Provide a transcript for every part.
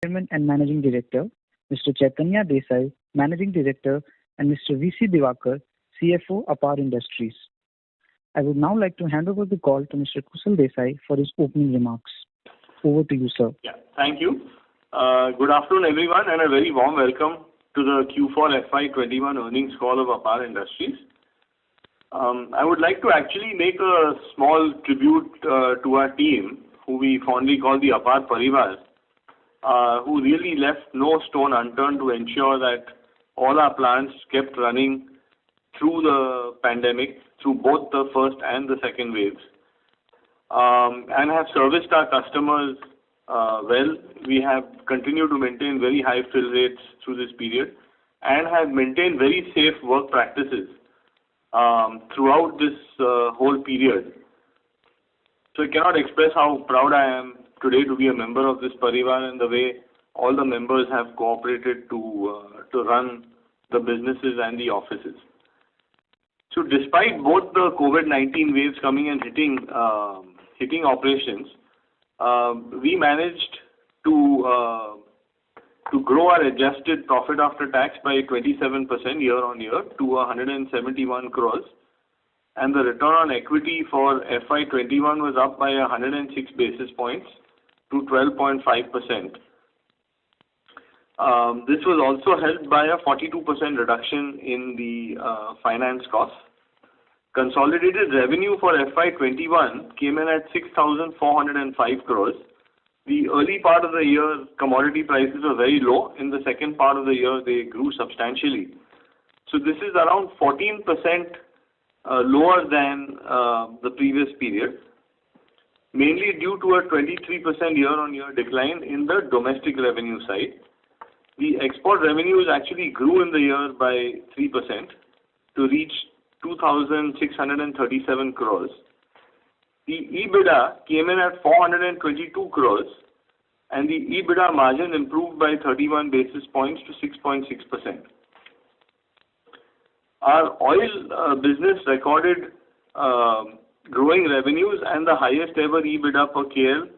Chairman and Managing Director, Mr. Chaitanya Desai, Managing Director, and Mr. V.C. Divakar, CFO, APAR Industries. I would now like to hand over the call to Mr. Kushal Desai for his opening remarks. Over to you, sir. Yeah, thank you. Good afternoon, everyone, and a very warm welcome to the Q4 FY21 earnings call of APAR Industries. I would like to actually make a small tribute to our team, who we fondly call the APAR Parivar, who really left no stone unturned to ensure that all our plants kept running through the pandemic, through both the first and the second waves, and have serviced our customers well. We have continued to maintain very high fill rates through this period and have maintained very safe work practices throughout this whole period. So I cannot express how proud I am today to be a member of this Parivar and the way all the members have cooperated to run the businesses and the offices. So despite both the COVID-19 waves coming and hitting operations, we managed to grow our adjusted profit after tax by 27% year on year to 171 crores, and the return on equity for FY21 was up by 106 basis points to 12.5%. This was also helped by a 42% reduction in the finance costs. Consolidated revenue for FY21 came in at 6,405 crores. The early part of the year, commodity prices were very low. In the second part of the year, they grew substantially. So this is around 14% lower than the previous period, mainly due to a 23% year-on-year decline in the domestic revenue side. The export revenues actually grew in the year by 3% to reach 2,637 crores. The EBITDA came in at 422 crores, and the EBITDA margin improved by 31 basis points to 6.6%. Our oil business recorded growing revenues and the highest ever EBITDA per KL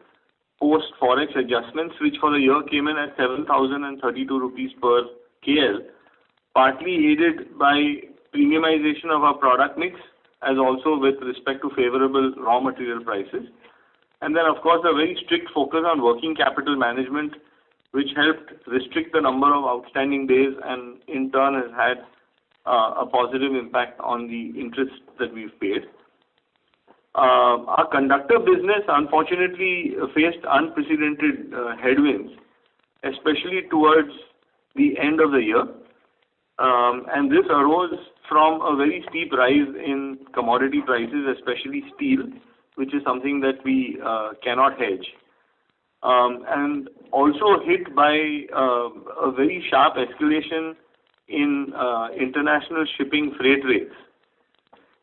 post forex adjustments, which for the year came in at 7,032 rupees per KL, partly aided by premiumization of our product mix, as also with respect to favorable raw material prices. And then, of course, a very strict focus on working capital management, which helped restrict the number of outstanding days and in turn has had a positive impact on the interest that we've paid. Our conductor business unfortunately faced unprecedented headwinds, especially towards the end of the year. And this arose from a very steep rise in commodity prices, especially steel, which is something that we cannot hedge. And also hit by a very sharp escalation in international shipping freight rates.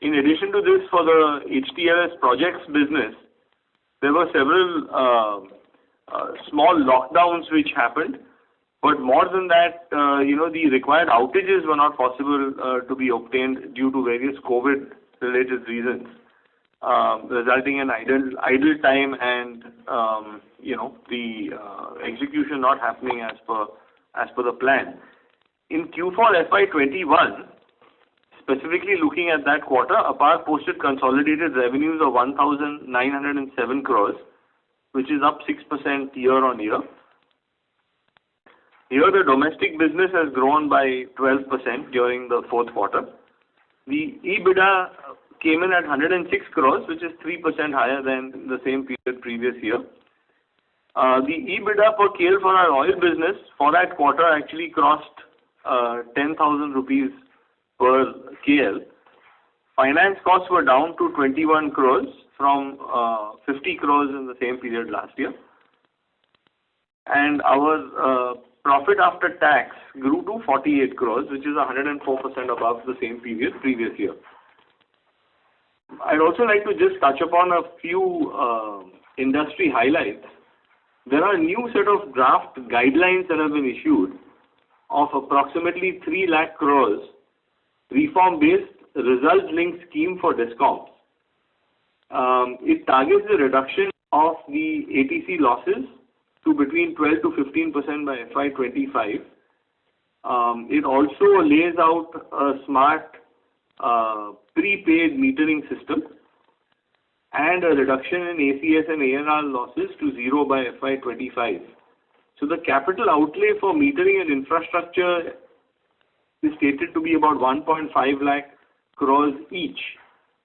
In addition to this, for the HTLS projects business, there were several small lockdowns which happened, but more than that, the required outages were not possible to be obtained due to various COVID-related reasons, resulting in idle time and the execution not happening as per the plan. In Q4 FY21, specifically looking at that quarter, APAR posted consolidated revenues of 1,907 crores, which is up 6% year on year. Here, the domestic business has grown by 12% during the fourth quarter. The EBITDA came in at 106 crores, which is 3% higher than the same period previous year. The EBITDA per KL for our oil business for that quarter actually crossed 10,000 rupees per KL. Finance costs were down to 21 crores from 50 crores in the same period last year. And our profit after tax grew to 48 crores, which is 104% above the same period previous year. I'd also like to just touch upon a few industry highlights. There are a new set of draft guidelines that have been issued of approximately 3 lakh crores reform-based result-linked scheme for DISCOMs. It targets the reduction of the ATC losses to between 12 to 15% by FY25. It also lays out a smart prepaid metering system and a reduction in ACS and ANR losses to zero by FY25. So the capital outlay for metering and infrastructure is stated to be about 1.5 lakh crores each.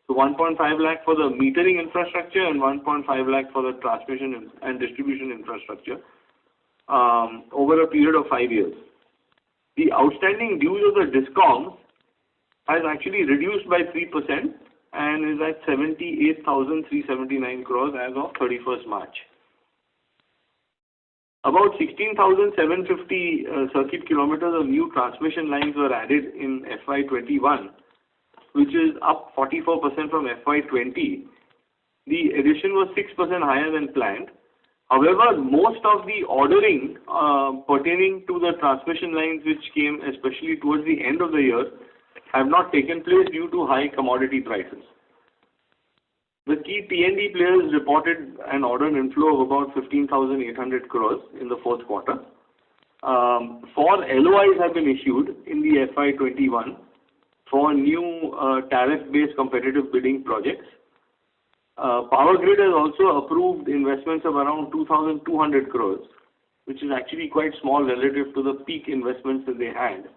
So 1.5 lakh for the metering infrastructure and 1.5 lakh for the transmission and distribution infrastructure over a period of 5 years. The outstanding dues of the DISCOMs has actually reduced by 3% and is at 78,379 crores as of 31st March. About 16,750 circuit kilometers of new transmission lines were added in FY21, which is up 44% from FY20. The addition was 6% higher than planned. However, most of the ordering pertaining to the transmission lines which came especially towards the end of the year have not taken place due to high commodity prices. The key T&D players reported an order inflow of about 15,800 crores in the fourth quarter. 4 LOIs have been issued in the FY21 for new tariff-based competitive bidding projects. Power Grid has also approved investments of around 2,200 crores, which is actually quite small relative to the peak investments that they had.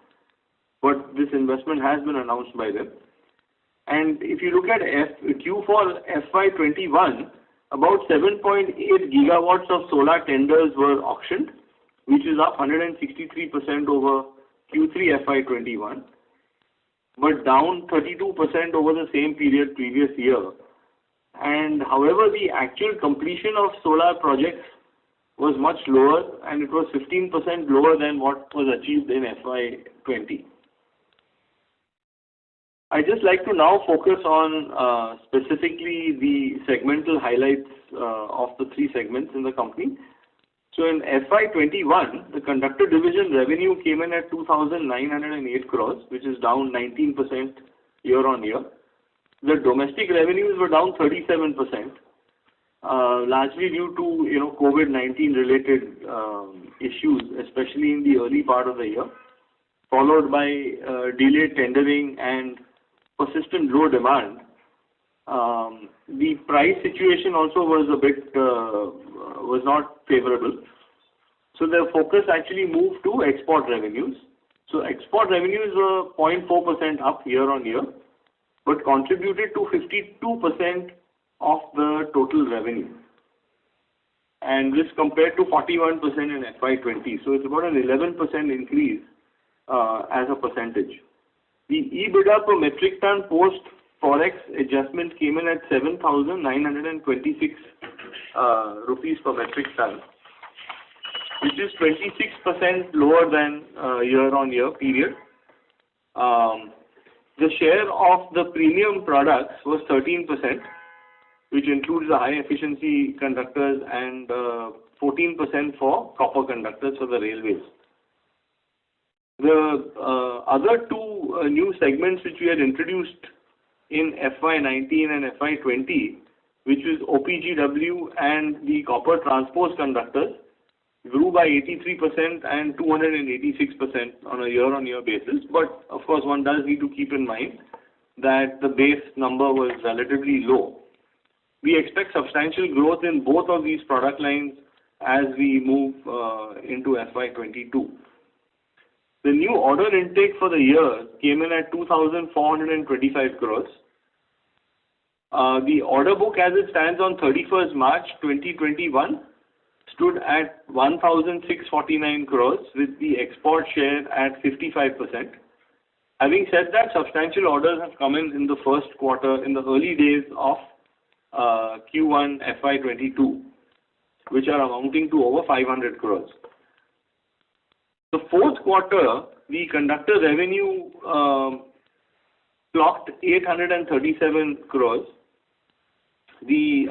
But this investment has been announced by them. And if you look at Q4 FY21, about 7.8 gigawatts of solar tenders were auctioned, which is up 163% over Q3 FY21, but down 32% over the same period previous year. And however, the actual completion of solar projects was much lower, and it was 15% lower than what was achieved in FY20. I'd just like to now focus on specifically the segmental highlights of the 3 segments in the company. So in FY21, the conductor division revenue came in at 2,908 crores, which is down 19% year on year. The domestic revenues were down 37%, largely due to COVID-19 related issues, especially in the early part of the year, followed by delayed tendering and persistent low demand. The price situation also was not favorable. So the focus actually moved to export revenues. So export revenues were 0.4% up year on year, but contributed to 52% of the total revenue. And this compared to 41% in FY20. So it's about an 11% increase as a percentage. The EBITDA per metric ton post Forex adjustment came in at 7,926 rupees per metric ton, which is 26% lower than year-on-year period. The share of the premium products was 13%, which includes the high efficiency conductors and 14% for copper conductors for the railways. The other 2 new segments which we had introduced in FY19 and FY20, which is OPGW and the copper transpose conductors, grew by 83% and 286% on a year-on-year basis. But of course, one does need to keep in mind that the base number was relatively low. We expect substantial growth in both of these product lines as we move into FY22. The new order intake for the year came in at 2,425 crores. The order book as it stands on 31st March 2021 stood at 1,649 crores with the export share at 55%. Having said that, substantial orders have come in the first quarter, in the early days of Q1 FY22, which are amounting to over 500 crores. The fourth quarter, the conductor revenue clocked 837 crores. The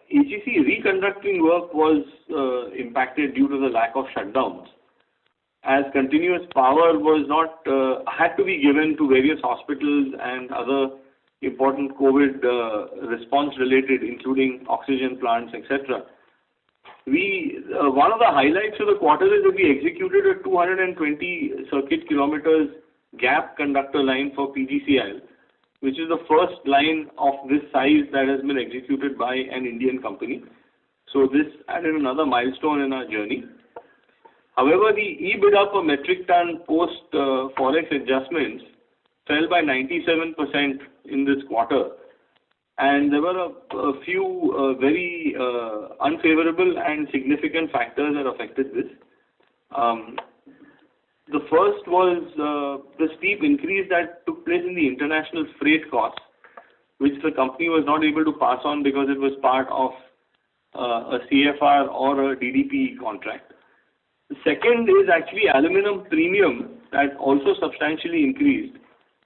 HEC reconducting work was impacted due to the lack of shutdowns, as continuous power was not had to be given to various hospitals and other important COVID response related, including oxygen plants, etc. One of the highlights of the quarter is that we executed a 220 circuit kilometers gap conductor line for PGCIL, which is the first line of this size that has been executed by an Indian company. So this added another milestone in our journey. However, the EBITDA per metric ton post forex adjustments fell by 97% in this quarter. And there were a few very unfavorable and significant factors that affected this. The first was the steep increase that took place in the international freight costs, which the company was not able to pass on because it was part of a CFR or a DDP contract. The second is actually aluminum premium that also substantially increased,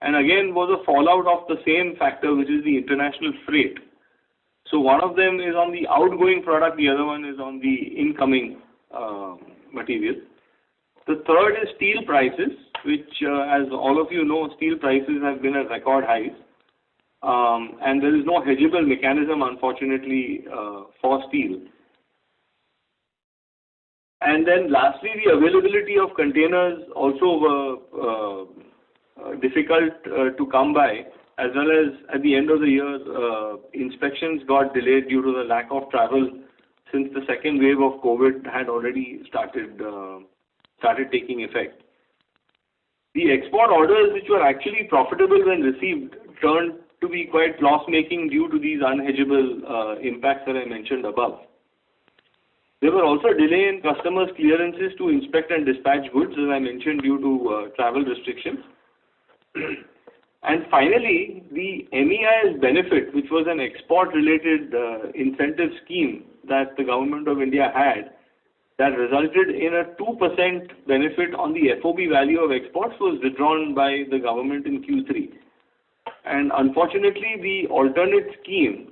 and again was a fallout of the same factor, which is the international freight. So one of them is on the outgoing product, the other one is on the incoming material. The third is steel prices, which as all of you know, steel prices have been at record highs. And there is no hedgeable mechanism, unfortunately, for steel. And then lastly, the availability of containers also were difficult to come by, as well as at the end of the year, inspections got delayed due to the lack of travel, since the second wave of COVID had already started taking effect. The export orders, which were actually profitable when received, turned to be quite loss-making due to these unhedgeable impacts that I mentioned above. There were also delay in customers' clearances to inspect and dispatch goods, as I mentioned, due to travel restrictions. And finally, the MEIS benefit, which was an export-related incentive scheme that the Government of India had, that resulted in a 2% benefit on the FOB value of exports, was withdrawn by the government in Q3. And unfortunately, the alternate scheme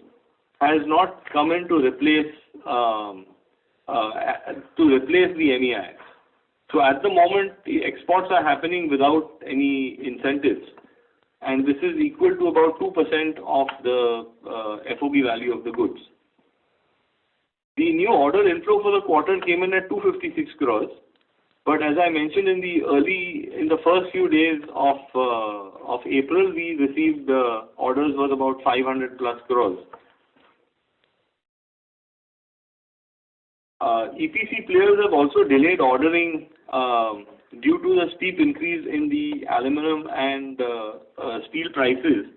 has not come in to replace the MEIS. So at the moment, the exports are happening without any incentives, and this is equal to about 2% of the FOB value of the goods. The new order inflow for the quarter came in at 256 crores, but as I mentioned in the first few days of April, we received orders worth about 500 plus crores. EPC players have also delayed ordering due to the steep increase in the aluminum and steel prices.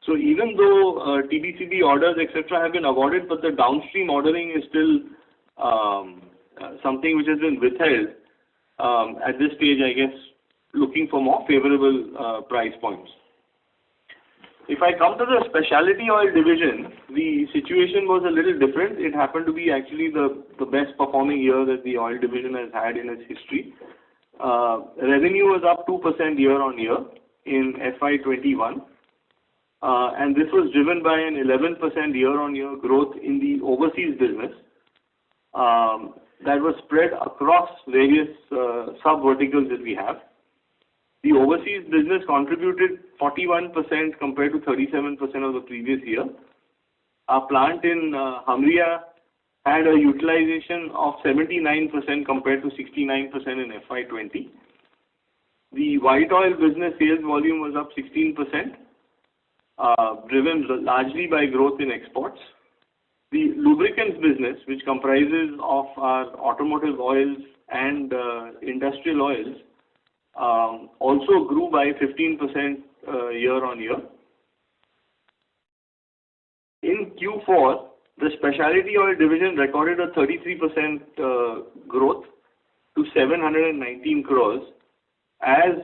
So even though TBCB orders, etc., have been awarded, but the downstream ordering is still something which has been withheld at this stage, I guess, looking for more favorable price points. If I come to the specialty oil division, the situation was a little different. It happened to be actually the best performing year that the oil division has had in its history. Revenue was up 2% year on year in FY21. And this was driven by an 11% year-on-year growth in the overseas business that was spread across various sub-verticals that we have. The overseas business contributed 41% compared to 37% of the previous year. Our plant in Hamria had a utilization of 79% compared to 69% in FY20. The white oil business sales volume was up 16%. Driven largely by growth in exports. The lubricants business, which comprises of our automotive oils and industrial oils, also grew by 15% year on year. In Q4, the specialty oil division recorded a 33% growth to 719 crores as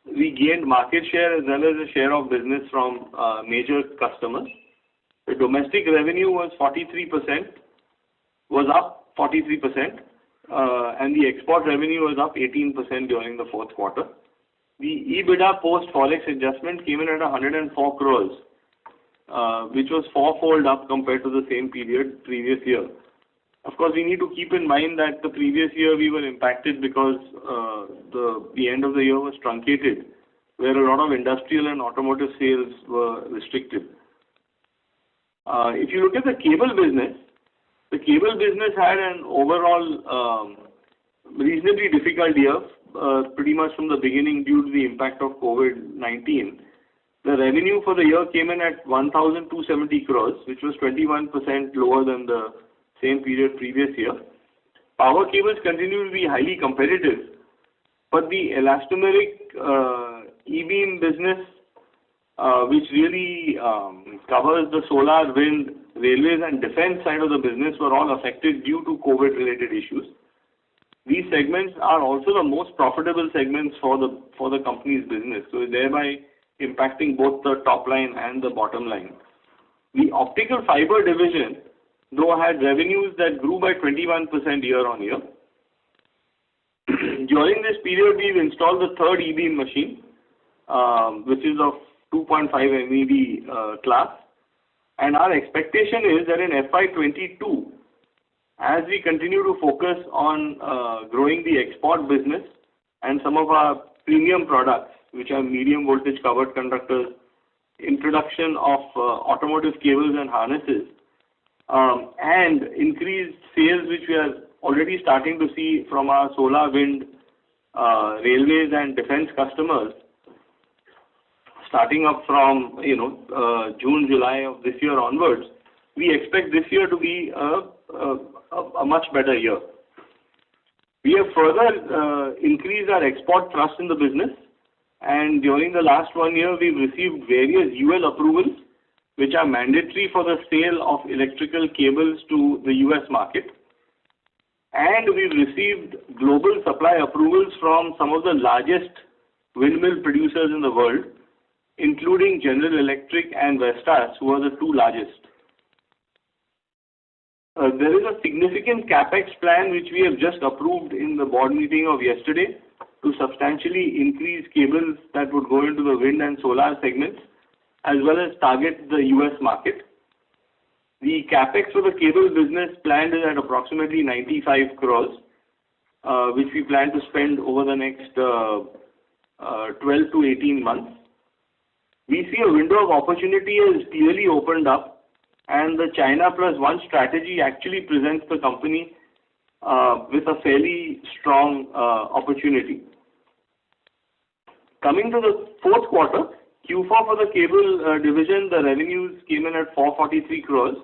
we gained market share as well as a share of business from major customers. The domestic revenue was up 43%, and the export revenue was up 18% during the fourth quarter. The EBITDA post forex adjustment came in at 104 crores, which was fourfold up compared to the same period previous year. Of course, we need to keep in mind that the previous year we were impacted because the end of the year was truncated, where a lot of industrial and automotive sales were restricted. If you look at the cable business, The cable business had an overall reasonably difficult year, pretty much from the beginning due to the impact of COVID-19. The revenue for the year came in at 1,270 crores, which was 21% lower than the same period previous year. Power cables continue to be highly competitive, but the elastomeric E-beam business, which really covers the solar, wind, railways and defense side of the business, were all affected due to COVID-related issues. These segments are also the most profitable segments for the company's business, so thereby impacting both the top line and the bottom line. The optical fiber division, though, had revenues that grew by 21% year on year. During this period, we've installed the third E-beam machine, which is of 2.5 MeV class, and our expectation is that in FY22, as we continue to focus on growing the export business and some of our premium products, which are medium voltage covered conductors, introduction of automotive cables and harnesses, and increased sales, which we are already starting to see from our solar, wind, railways and defense customers, starting up from June, July of this year onwards, we expect this year to be a much better year. We have further increased our export thrust in the business, and during the last 1 year, we've received various UL approvals, which are mandatory for the sale of electrical cables to the US market. And we've received global supply approvals from some of the largest windmill producers in the world, including General Electric and Vestas, who are the two largest. There is a significant capex plan which we have just approved in the board meeting of yesterday to substantially increase cables that would go into the wind and solar segments, as well as target the US market. The capex for the cable business planned is at approximately 95 crores, which we plan to spend over the next 12 to 18 months. We see a window of opportunity has clearly opened up, and the China Plus One strategy actually presents the company with a fairly strong opportunity. Coming to the fourth quarter, Q4 for the cable division, the revenues came in at 443 crores,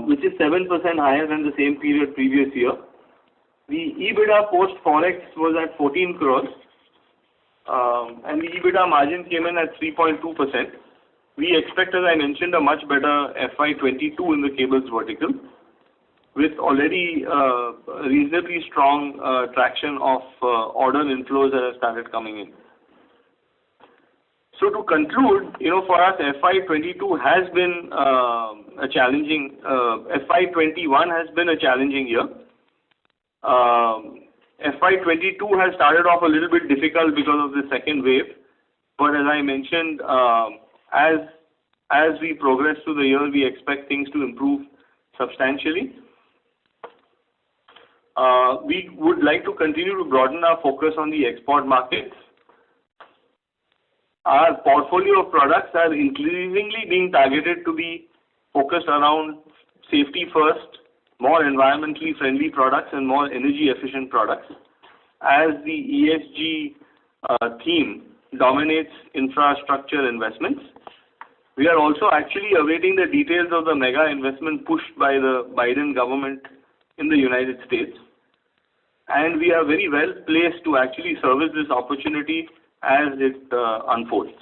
which is 7% higher than the same period previous year. The EBITDA post Forex was at 14 crores, and the EBITDA margin came in at 3.2%. We expect, as I mentioned, a much better FY22 in the cables vertical, with already reasonably strong traction of order inflows that have started coming in. So to conclude, for us, FY22 has been a challenging, FY21 has been a challenging year. FY22 has started off a little bit difficult because of the second wave, but as I mentioned, as we progress through the year, we expect things to improve substantially. We would like to continue to broaden our focus on the export markets. Our portfolio of products are increasingly being targeted to be focused around safety first, more environmentally friendly products and more energy efficient products, as the ESG theme dominates infrastructure investments. We are also actually awaiting the details of the mega investment pushed by the Biden government in the United States, and we are very well placed to actually service this opportunity as it unfolds.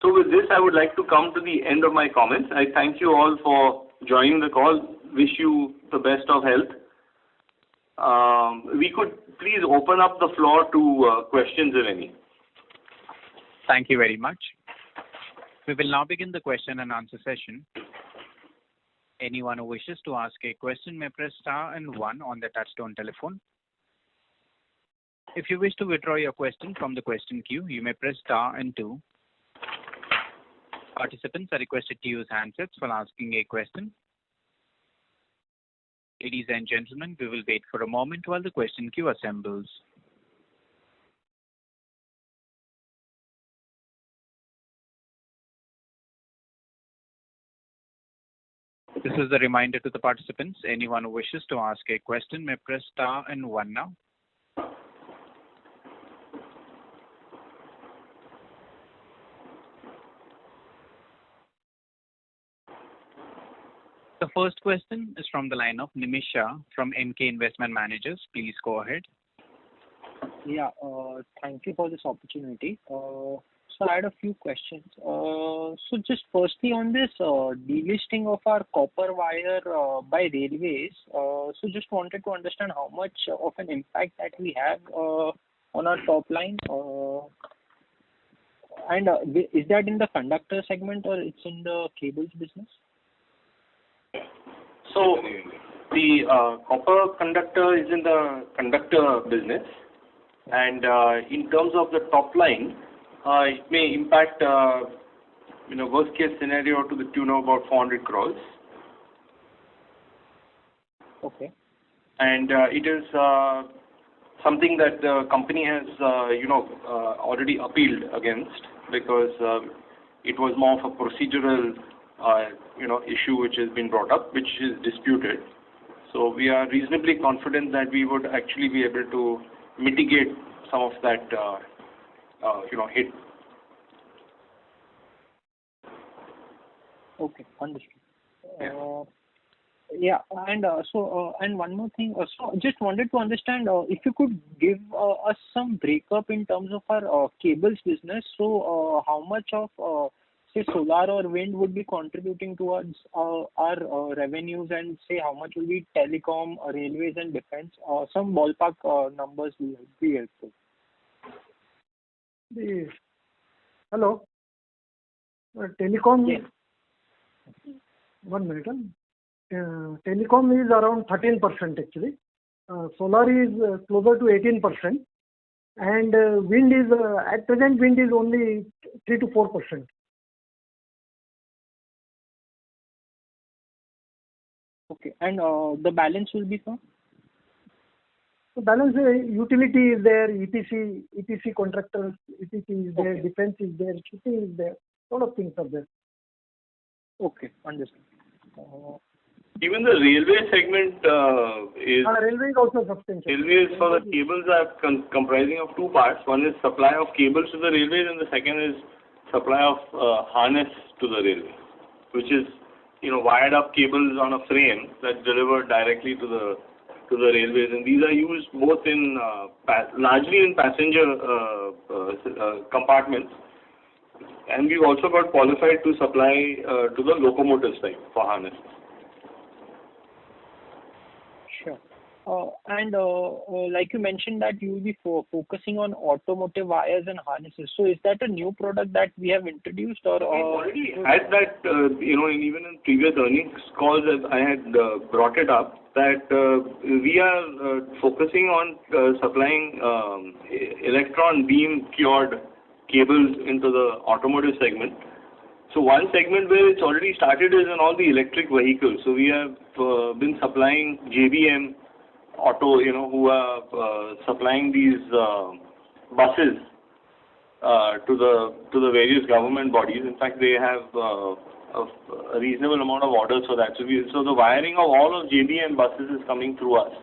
So with this, I would like to come to the end of my comments. I thank you all for joining the call. Wish you the best of health. We could please open up the floor to questions, if any. Thank you very much. We will now begin the question and answer session. Anyone who wishes to ask a question may press star and 1 on the touchtone telephone. If you wish to withdraw your question from the question queue, you may press star and 2. Participants are requested to use handsets while asking a question. Ladies and gentlemen, we will wait for a moment while the question queue assembles. This is a reminder to the participants. Anyone who wishes to ask a question may press star and one now. The first question is from the line of Nimisha from MK Investment Managers. Please go ahead. Yeah, thank you for this opportunity. So I had a few questions. So just firstly on this delisting of our copper wire by railways, so just wanted to understand how much of an impact that we have on our top line. And is that in the conductor segment or it's in the cables business? So the copper conductor is in the conductor business, and in terms of the top line, it may impact, worst case scenario to the tune of about 400 crores. Okay. And it is something that the company has, already appealed against, because it was more of a procedural, issue which has been brought up, which is disputed. So we are reasonably confident that we would actually be able to mitigate some of that, hit. Okay, understood. Yeah. And and one more thing. So just wanted to understand if you could give us some breakup in terms of our cables business. So how much of say solar or wind would be contributing towards our revenues, and say how much will be telecom, railways and defense? Some ballpark numbers will be helpful. Hello. Telecom. Yes. 1 minute. Telecom is around 13% actually. Solar is closer to 18%, and wind is at present wind is only 3 to 4%. Okay, and the balance will be, sir? So balance utility is there, EPC contractors, EPC is there, Okay. defense is there, shipping is there, lot of things are there. Okay, understood. Even the railway segment is... Railway is also substantial. Railways for the cables are comprising of two parts. One is supply of cables to the railways, and the second is supply of harness to the railway, which is wired up cables on a frame that deliver directly to the railways, and these are used both in largely in passenger compartments, and we've also got qualified to supply to the locomotive side for harnesses. Sure. And like you mentioned that you will be focusing on automotive wires and harnesses. So is that a new product that we have introduced, or? We already had that, even in previous earnings calls, I had brought it up that we are focusing on supplying electron beam cured cables into the automotive segment. So one segment where it's already started is in all the electric vehicles. So we have been supplying JBM Auto, who are supplying these buses to the various government bodies. In fact, they have a reasonable amount of orders for that. So the wiring of all of JBM buses is coming through us.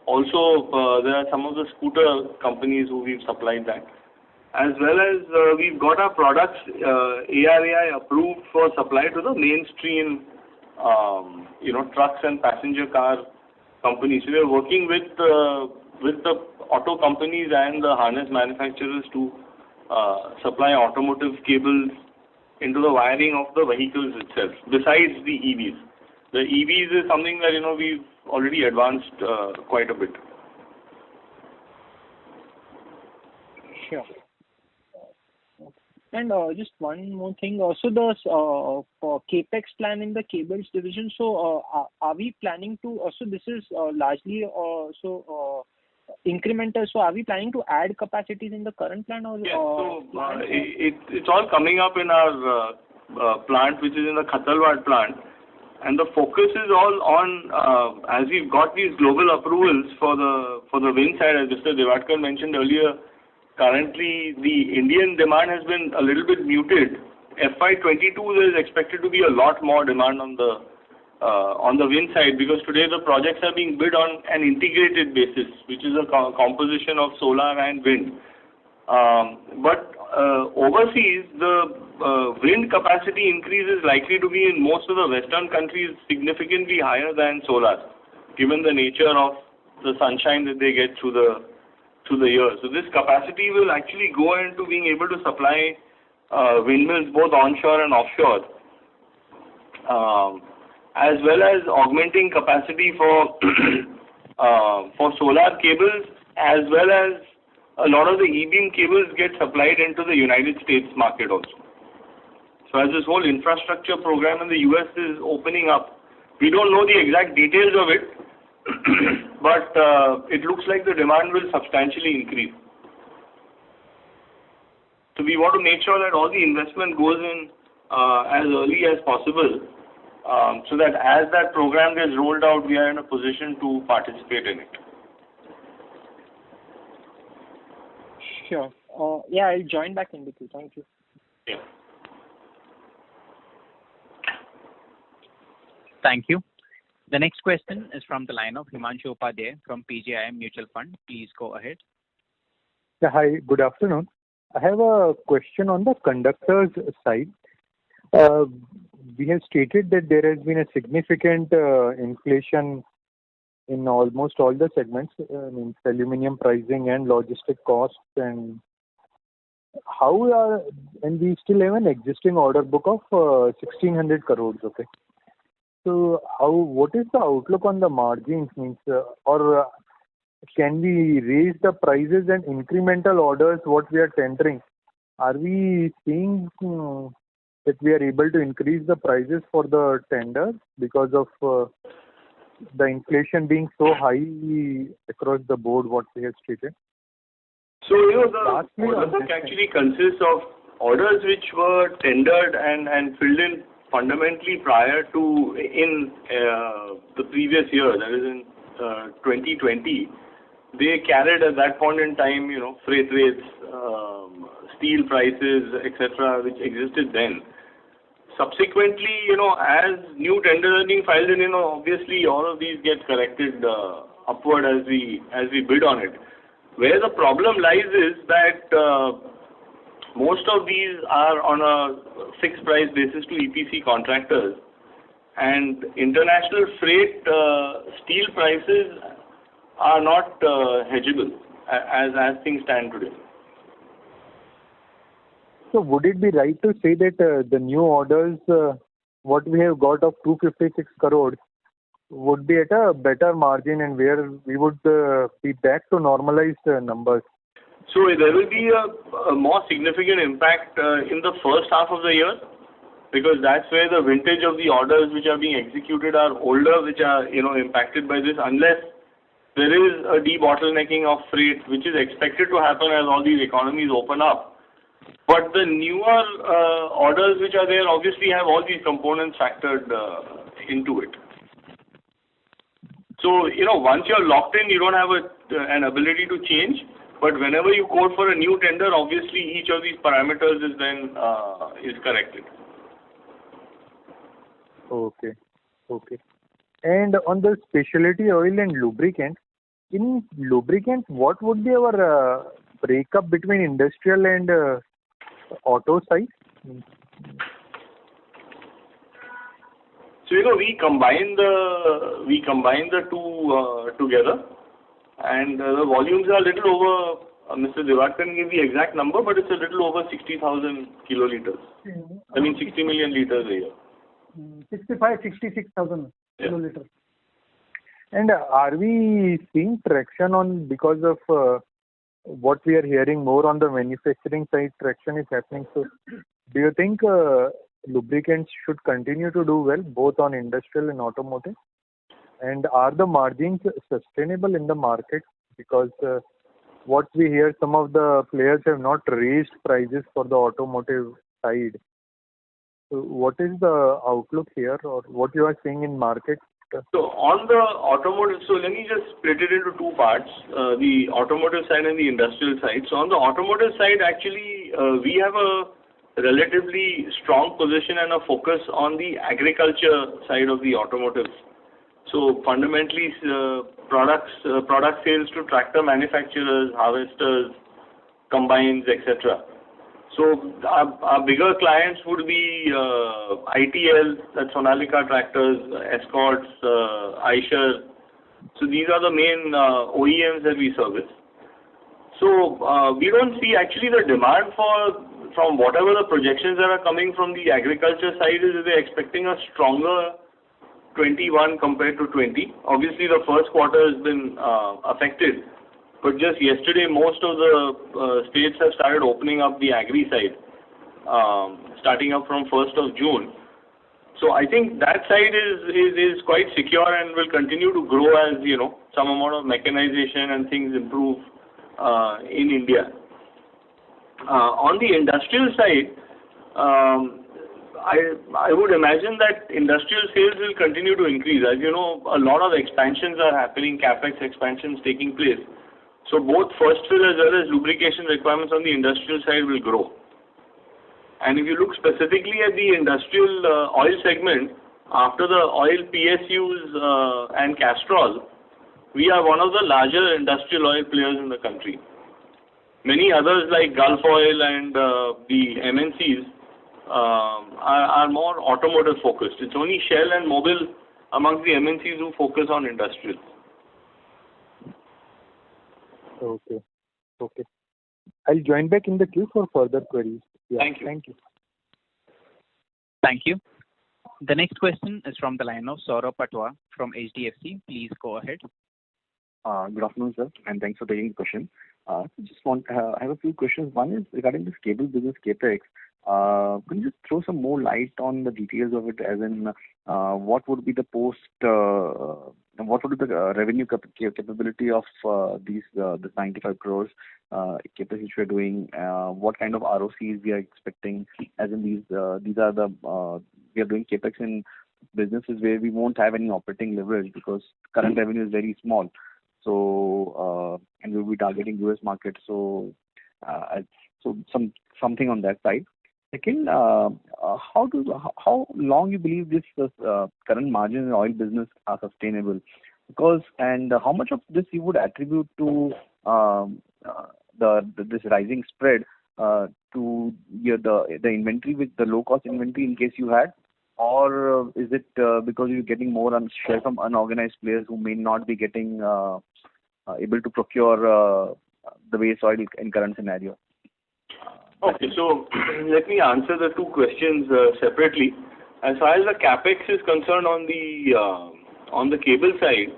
Also, there are some of the scooter companies who we've supplied that. As well as we've got our products ARAI approved for supply to the mainstream, trucks and passenger car companies. So we are working with the auto companies and the harness manufacturers to supply automotive cables into the wiring of the vehicles itself, besides the EVs. The EVs is something that, we've already advanced quite a bit. Sure. And just one more thing. So the capex plan in the cables division. So are we planning to? So this is largely incremental. So are we planning to add capacities in the current plan, or? Yes. So it's all coming up in our plant, which is in the Khatalwad plant, and the focus is all on as we've got these global approvals for the wind side, as Mr. Divakar mentioned earlier. Currently, the Indian demand has been a little bit muted FY22 there is expected to be a lot more demand on the wind side, because today the projects are being bid on an integrated basis, which is a composition of solar and wind. But overseas, the wind capacity increase is likely to be in most of the Western countries significantly higher than solar, given the nature of the sunshine that they get through the year. So this capacity will actually go into being able to supply windmills both onshore and offshore, as well as augmenting capacity for solar cables, as well as a lot of the E-beam cables get supplied into the United States market also. So as this whole infrastructure program in the US is opening up, we don't know the exact details of it, but it looks like the demand will substantially increase. So we want to make sure that all the investment goes in as early as possible, so that as that program gets rolled out, we are in a position to participate in it. Sure. Yeah, I'll join back in with you. Thank you. Yeah. Thank you. The next question is from the line of Himanshu Upadhyay from PGIM Mutual Fund. Please go ahead. Yeah, hi, good afternoon. I have a question on the conductors side. We have stated that there has been a significant inflation in almost all the segments, means aluminum pricing and logistic costs, and we still have an existing order book of 1,600 crores. Okay. So what is the outlook on the margins, means, or can we raise the prices and incremental orders what we are tendering? Are we seeing that we are able to increase the prices for the tenders because of the inflation being so high across the board, what we have stated? So, the order book actually consists of orders which were tendered and filled in fundamentally prior to the previous year, that is in 2020. They carried at that point in time, freight rates, steel prices, etc., which existed then. Subsequently, as new tenders are being filed in, obviously all of these get corrected upward as we bid on it. Where the problem lies is that most of these are on a fixed price basis to EPC contractors, and international freight steel prices are not hedgeable as things stand today. So would it be right to say that the new orders, what we have got of 256 crores, would be at a better margin and where we would be back to normalized numbers? So there will be a more significant impact in the first half of the year, because that's where the vintage of the orders which are being executed are older, which are impacted by this, unless there is a debottlenecking of freight, which is expected to happen as all these economies open up. But the newer orders which are there obviously have all these components factored into it. So, once you're locked in, you don't have an ability to change. But whenever you quote for a new tender, obviously each of these parameters is then is corrected. Okay. And on the specialty oil and lubricant, in lubricant, what would be our breakup between industrial and auto side? So we combine the two together, and the volumes are a little over. Mr. Diwakar can give the exact number, but it's a little over 60,000 kiloliters. I mean 60 million liters a year. 66,000 kiloliters. And are we seeing traction on, because of what we are hearing more on the manufacturing side, traction is happening? So do you think lubricants should continue to do well both on industrial and automotive? And are the margins sustainable in the market? Because what we hear, some of the players have not raised prices for the automotive side. So what is the outlook here, or what you are seeing in market? So on the automotive, so let me just split it into two parts, the automotive side and the industrial side. So on the automotive side, actually, we have a relatively strong position and a focus on the agriculture side of the automotive. So fundamentally, product sales to tractor manufacturers, harvesters, combines, etc. So our bigger clients would be ITL, that's Sonalika Tractors, Escorts, Eicher. So these are the main OEMs that we service. So we don't see actually the demand from whatever the projections that are coming from the agriculture side is they're expecting a stronger 21 compared to 20. Obviously the first quarter has been affected, but just yesterday most of the states have started opening up the agri side, starting up from 1st of June. So I think that side is quite secure and will continue to grow as some amount of mechanization and things improve in India. On the industrial side, I would imagine that industrial sales will continue to increase. As you know, a lot of expansions are happening, capex expansions taking place. So both first fill as well as lubrication requirements on the industrial side will grow. And if you look specifically at the industrial oil segment, after the oil PSUs and Castrol, we are one of the larger industrial oil players in the country. Many others like Gulf Oil and the MNCs are more automotive focused. It's only Shell and Mobil amongst the MNCs who focus on industrial. Okay. I'll join back in the queue for further queries. Yeah, Thank you. Thank you. Thank you. The next question is from the line of Saurabh Patwa from HDFC. Please go ahead. Good afternoon, sir, and thanks for taking the question. I have a few questions. One is regarding this cable business capex. Can you just throw some more light on the details of it, as in what would be the revenue capability of this 95 crores capex which we are doing? What kind of ROCs we are expecting? As in we are doing capex in businesses where we won't have any operating leverage because current revenue is very small. So and we'll be targeting US market. So something on that side. Second, how long you believe this current margin in oil business are sustainable? And how much of this you would attribute to this rising spread to the inventory, with the low cost inventory in case you had, or is it because you're getting more share from unorganized players who may not be getting able to procure the waste oil in current scenario? Okay, so let me answer the two questions separately. As far as the capex is concerned on the cable side,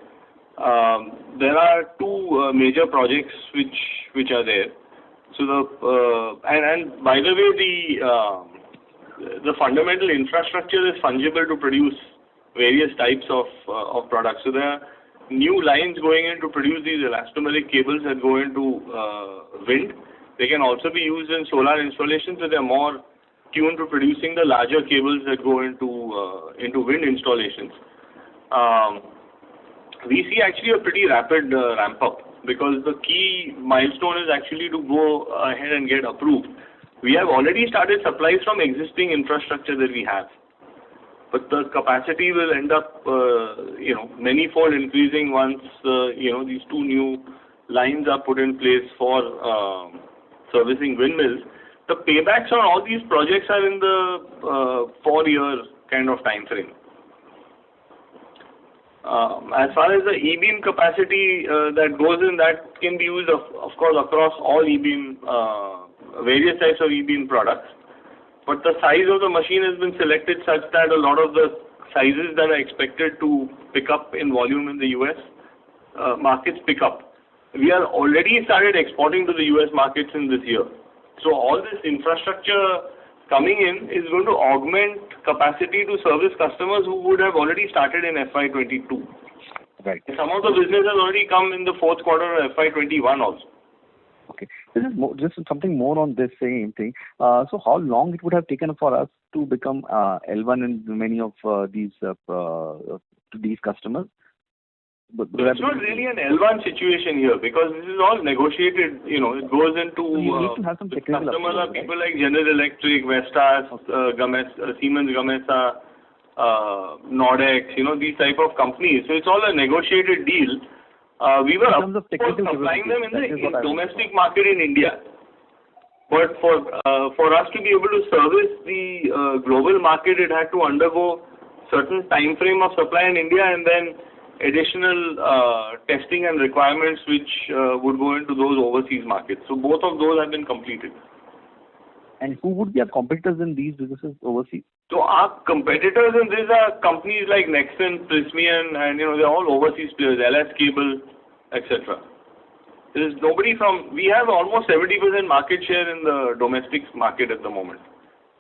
there are two major projects which are there. So and by the way, the fundamental infrastructure is fungible to produce various types of products. So there are new lines going in to produce these elastomeric cables that go into wind. They can also be used in solar installations, so they're more tuned to producing the larger cables that go into wind installations. We see actually a pretty rapid ramp up, because the key milestone is actually to go ahead and get approved. We have already started supplies from existing infrastructure that we have, but the capacity will end up many-fold increasing once these two new lines are put in place for servicing windmills. The paybacks on all these projects are in the 4-year kind of time frame. As far as the E-beam capacity that goes in, that can be used of course across all E-beam, various types of E-beam products. But the size of the machine has been selected such that a lot of the sizes that are expected to pick up in volume in the US markets pick up. We are already started exporting to the US markets in this year. So all this infrastructure coming in is going to augment capacity to service customers who would have already started in FY22. Right. Some of the business has already come in the fourth quarter of FY21 also. Okay. Just something more on this same thing. So how long it would have taken for us to become L1 in many of these customers? It's not really an L1 situation here because this is all negotiated. It goes into You need to have some technical customers are approval, people like General Electric, Vestas, Siemens Gamesa, Nordex. These type of companies. So it's all a negotiated deal. We were In terms of technical supplying them in capabilities, that is what I domestic market in India. But for us to be able to service the global market, it had to undergo certain time frame of supply in India and then additional testing and requirements which would go into those overseas markets. So both of those have been completed. And who would be our competitors in these businesses overseas? So our competitors in this are companies like Nexon, Prysmian, and they're all overseas players, LS Cable, etc. There is nobody we have almost 70% market share in the domestic market at the moment.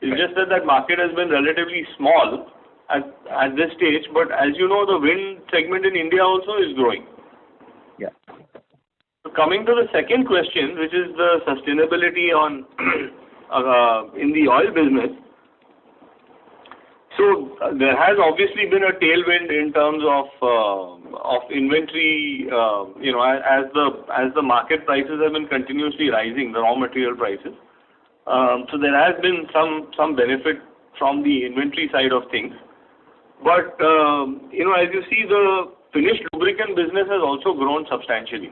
It's just that market has been relatively small at this stage, but as you know, the wind segment in India also is growing. Yeah. So coming to the second question, which is the sustainability on in the oil business. So there has obviously been a tailwind in terms of inventory. As the market prices have been continuously rising, the raw material prices. So there has been some benefit from the inventory side of things. But, as you see, the finished lubricant business has also grown substantially.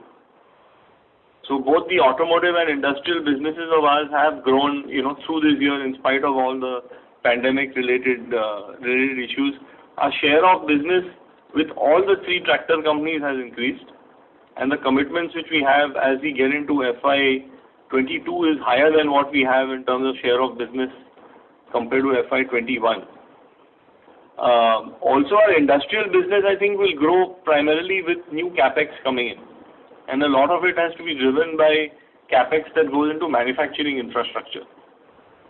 So both the automotive and industrial businesses of ours have grown, through this year in spite of all the pandemic-related issues. Our share of business with all the three tractor companies has increased. And the commitments which we have as we get into FY22 is higher than what we have in terms of share of business compared to FY21. Also, our industrial business, I think, will grow primarily with new capex coming in, and a lot of it has to be driven by capex that goes into manufacturing infrastructure.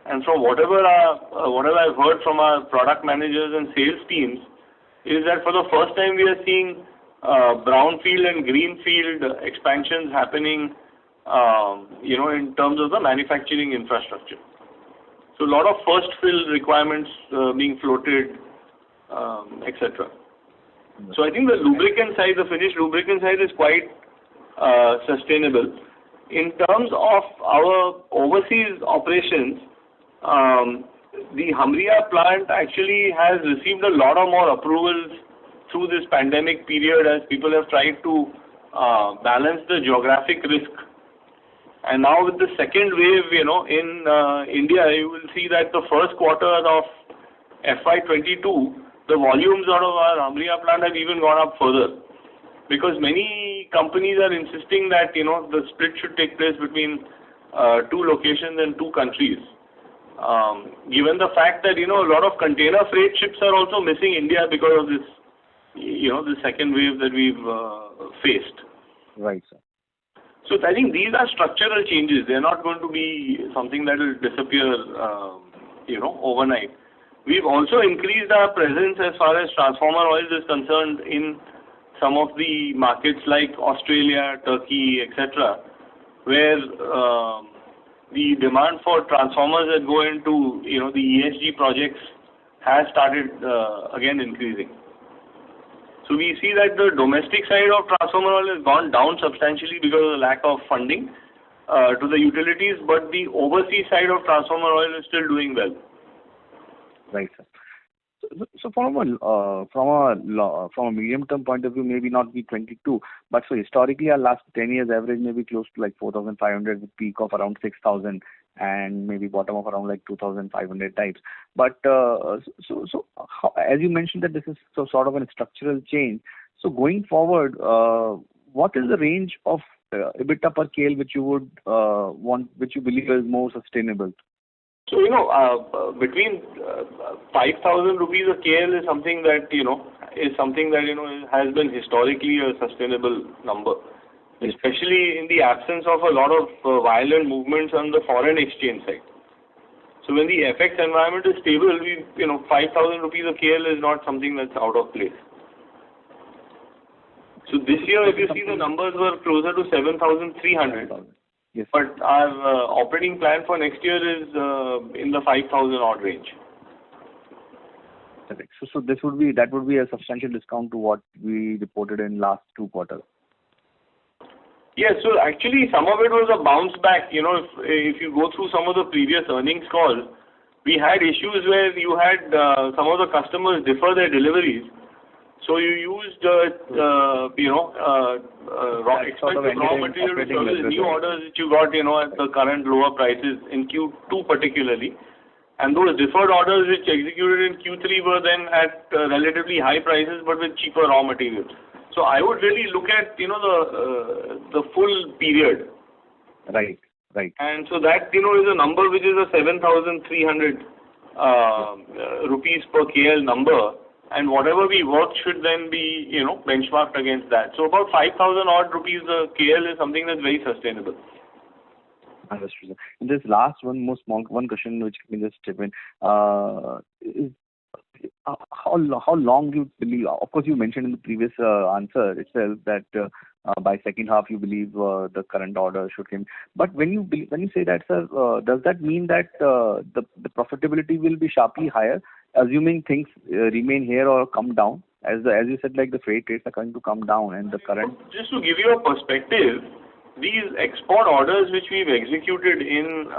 And from whatever I've heard from our product managers and sales teams, is that for the first time we are seeing brownfield and greenfield expansions happening, in terms of the manufacturing infrastructure. So a lot of first fill requirements being floated. Etc. So I think the lubricant side, the finished lubricant side is quite sustainable. In terms of our overseas operations, the Hamriyah plant actually has received a lot of more approvals through this pandemic period as people have tried to balance the geographic risk. And now with the second wave, in India, you will see that the first quarter of FY22, the volumes out of our Hamriyah plant have even gone up further, because many companies are insisting that the split should take place between two locations and two countries. Given the fact that a lot of container freight ships are also missing India because of this, the second wave that we've faced. Right, sir. So I think these are structural changes. They're not going to be something that will disappear, overnight. We've also increased our presence as far as transformer oils is concerned in some of the markets like Australia, Turkey, etc., where the demand for transformers that go into the ESG projects has started again increasing. So we see that the domestic side of transformer oil has gone down substantially because of the lack of funding to the utilities, but the overseas side of transformer oil is still doing well. Right, sir. So from a medium-term point of view, maybe not be 22, but so historically, our last 10 years average may be close to like 4,500 with peak of around 6,000 and maybe bottom of around like 2,500 types. But how, as you mentioned that this is sort of a structural change. So going forward, what is the range of EBITDA per KL which you would which you believe is more sustainable? So, between 5,000 rupees a KL is something that, has been historically a sustainable number, especially in the absence of a lot of violent movements on the foreign exchange side. So when the FX environment is stable, 5,000 rupees a KL is not something that's out of place. So this year, if you see, the numbers were closer to 7,300. Yes. But our operating plan for next year is in the 5,000 odd range. Correct. So that would be a substantial discount to what we reported in last 2 quarters. Yes, so actually some of it was a bounce back. If you go through some of the previous earnings calls, we had issues where you had some of the customers defer their deliveries. So you used expensive raw material to service new orders which you got at the current lower prices in Q2 particularly. And those deferred orders which executed in Q3 were then at relatively high prices but with cheaper raw materials. So I would really look at the full period. Right. And so that is a number which is a 7,300 rupees per KL number, and whatever we work should then be benchmarked against that. So about 5,000 odd rupees a KL is something that's very sustainable. Understood, sir. And this last one question which can just chip in. Is how long you believe? Of course, you mentioned in the previous answer itself that by second half you believe the current order should come. But when you say that, sir, does that mean that the profitability will be sharply higher, assuming things remain here or come down? As you said, like the freight rates are going to come down, and the current. Just to give you a perspective, these export orders which we've executed in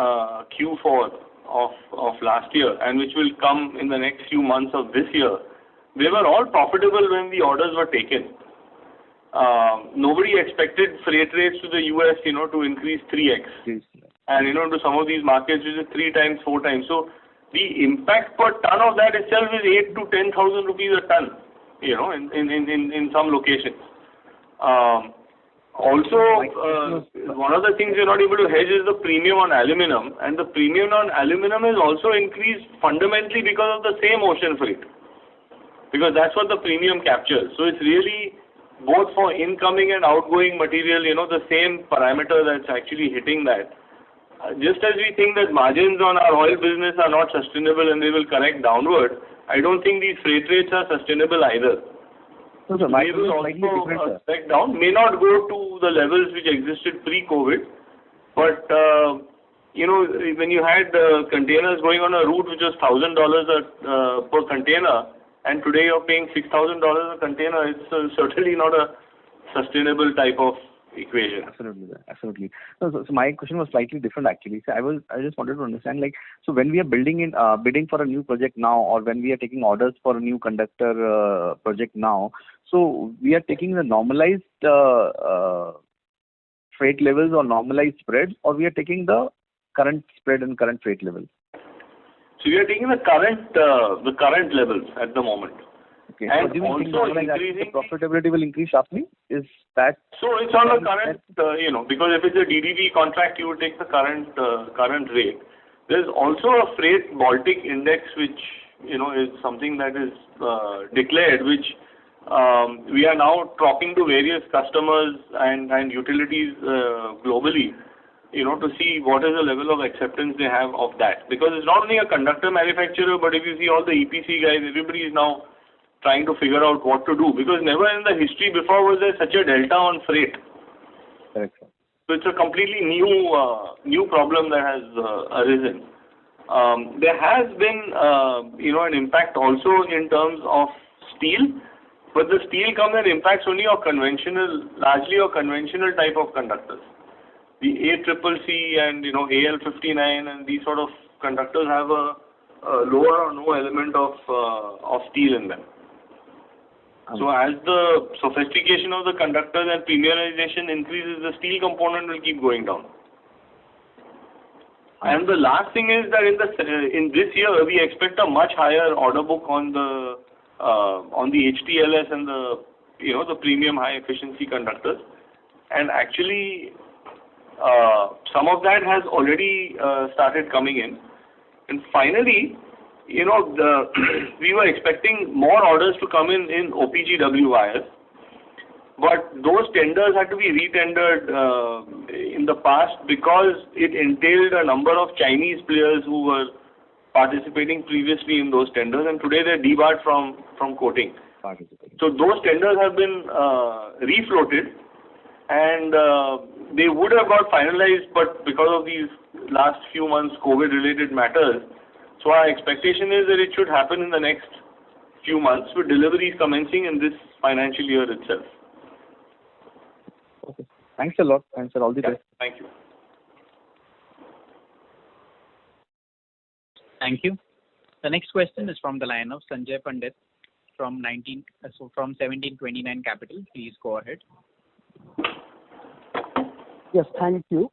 Q4 of last year and which will come in the next few months of this year, they were all profitable when the orders were taken. Nobody expected freight rates to the US, to increase 3x. And, to some of these markets, which is 3 times, 4 times. So the impact per ton of that itself is 8,000 to 10,000 rupees a ton, in some locations. Also, one of the things you're not able to hedge is the premium on aluminum, and the premium on aluminum is also increased fundamentally because of the same ocean freight, because that's what the premium captures. So it's really both for incoming and outgoing material, the same parameter that's actually hitting that. Just as we think that margins on our oil business are not sustainable and they will correct downward, I don't think these freight rates are sustainable either. So my they will also back down, may not go to the levels which existed pre-COVID, but when you had containers going on a route which was $1,000 per container, and today you're paying $6,000 a container, it's certainly not a sustainable type of equation. Absolutely. So my question was slightly different actually. So I just wanted to understand, so when we are bidding for a new project now, or when we are taking orders for a new conductor project now, so we are taking the normalized freight levels or normalized spreads, or we are taking the current spread and current freight levels? So we are taking the current levels at the moment. Okay. And so also increasing the profitability will increase sharply? Is that? So it's on the current, because if it's a DDV contract, you would take the current rate. There's also a freight Baltic index, which is something that is declared, which we are now talking to various customers and utilities globally, to see what is the level of acceptance they have of that. Because it's not only a conductor manufacturer, but if you see all the EPC guys, everybody is now trying to figure out what to do, because never in the history before was there such a delta on freight. Correct. So it's a completely new problem that has arisen. There has been an impact also in terms of steel, but the steel comes and impacts only largely your conventional type of conductors. The ACCC and AL59 and these sort of conductors have a lower or no element of steel in them. So as the sophistication of the conductors and premiumization increases, the steel component will keep going down. And the last thing is that in this year we expect a much higher order book on the HTLS and the premium high efficiency conductors, and actually some of that has already started coming in. And finally, we were expecting more orders to come in OPGW wires, but those tenders had to be re-tendered in the past because it entailed a number of Chinese players who were participating previously in those tenders, and today they're debarred from quoting. So those tenders have been refloated, and they would have got finalized, but because of these last few months COVID-related matters, so our expectation is that it should happen in the next few months, with deliveries commencing in this financial year itself. Okay. Thanks a lot. Thanks, sir. All the best. Thank you. Thank you. The next question is from the line of Sanjay Pandit from 1729 Capital. Please go ahead. Yes, thank you.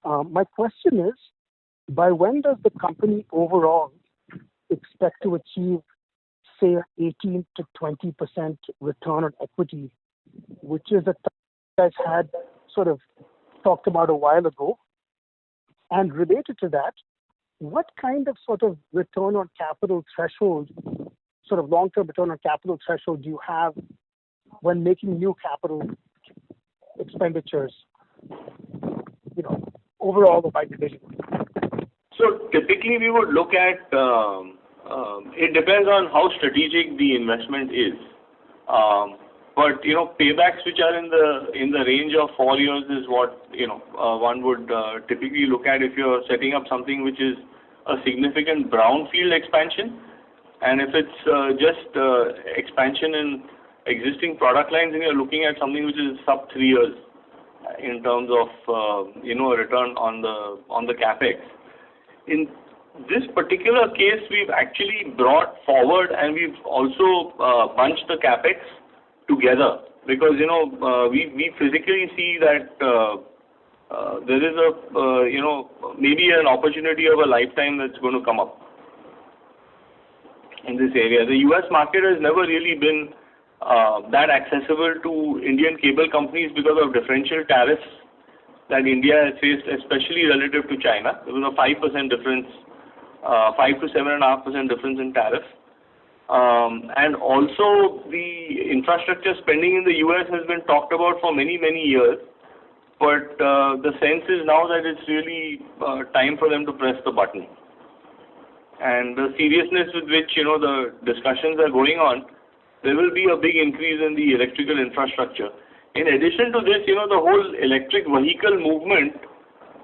My question is, by when does the company overall expect to achieve, say, 18 to 20% return on equity, which is a target you guys had sort of talked about a while ago? And related to that, what kind of sort of return on capital threshold, sort of long-term return on capital threshold do you have when making new capital expenditures, overall or by division? So typically we would look at, it depends on how strategic the investment is. But paybacks which are in the range of 4 years is what one would typically look at if you're setting up something which is a significant brownfield expansion, and if it's just expansion in existing product lines, then you're looking at something which is sub 3 years in terms of a return on the capex. In this particular case, we've actually brought forward and we've also bunched the capex together, because we physically see that there is maybe an opportunity of a lifetime that's going to come up in this area. The US market has never really been that accessible to Indian cable companies because of differential tariffs that India has faced, especially relative to China. There was a 5% difference, 5 to 7.5% difference in tariff. And also the infrastructure spending in the US has been talked about for many, many years. But the sense is now that it's really time for them to press the button. And the seriousness with which, the discussions are going on, there will be a big increase in the electrical infrastructure. In addition to this, the whole electric vehicle movement,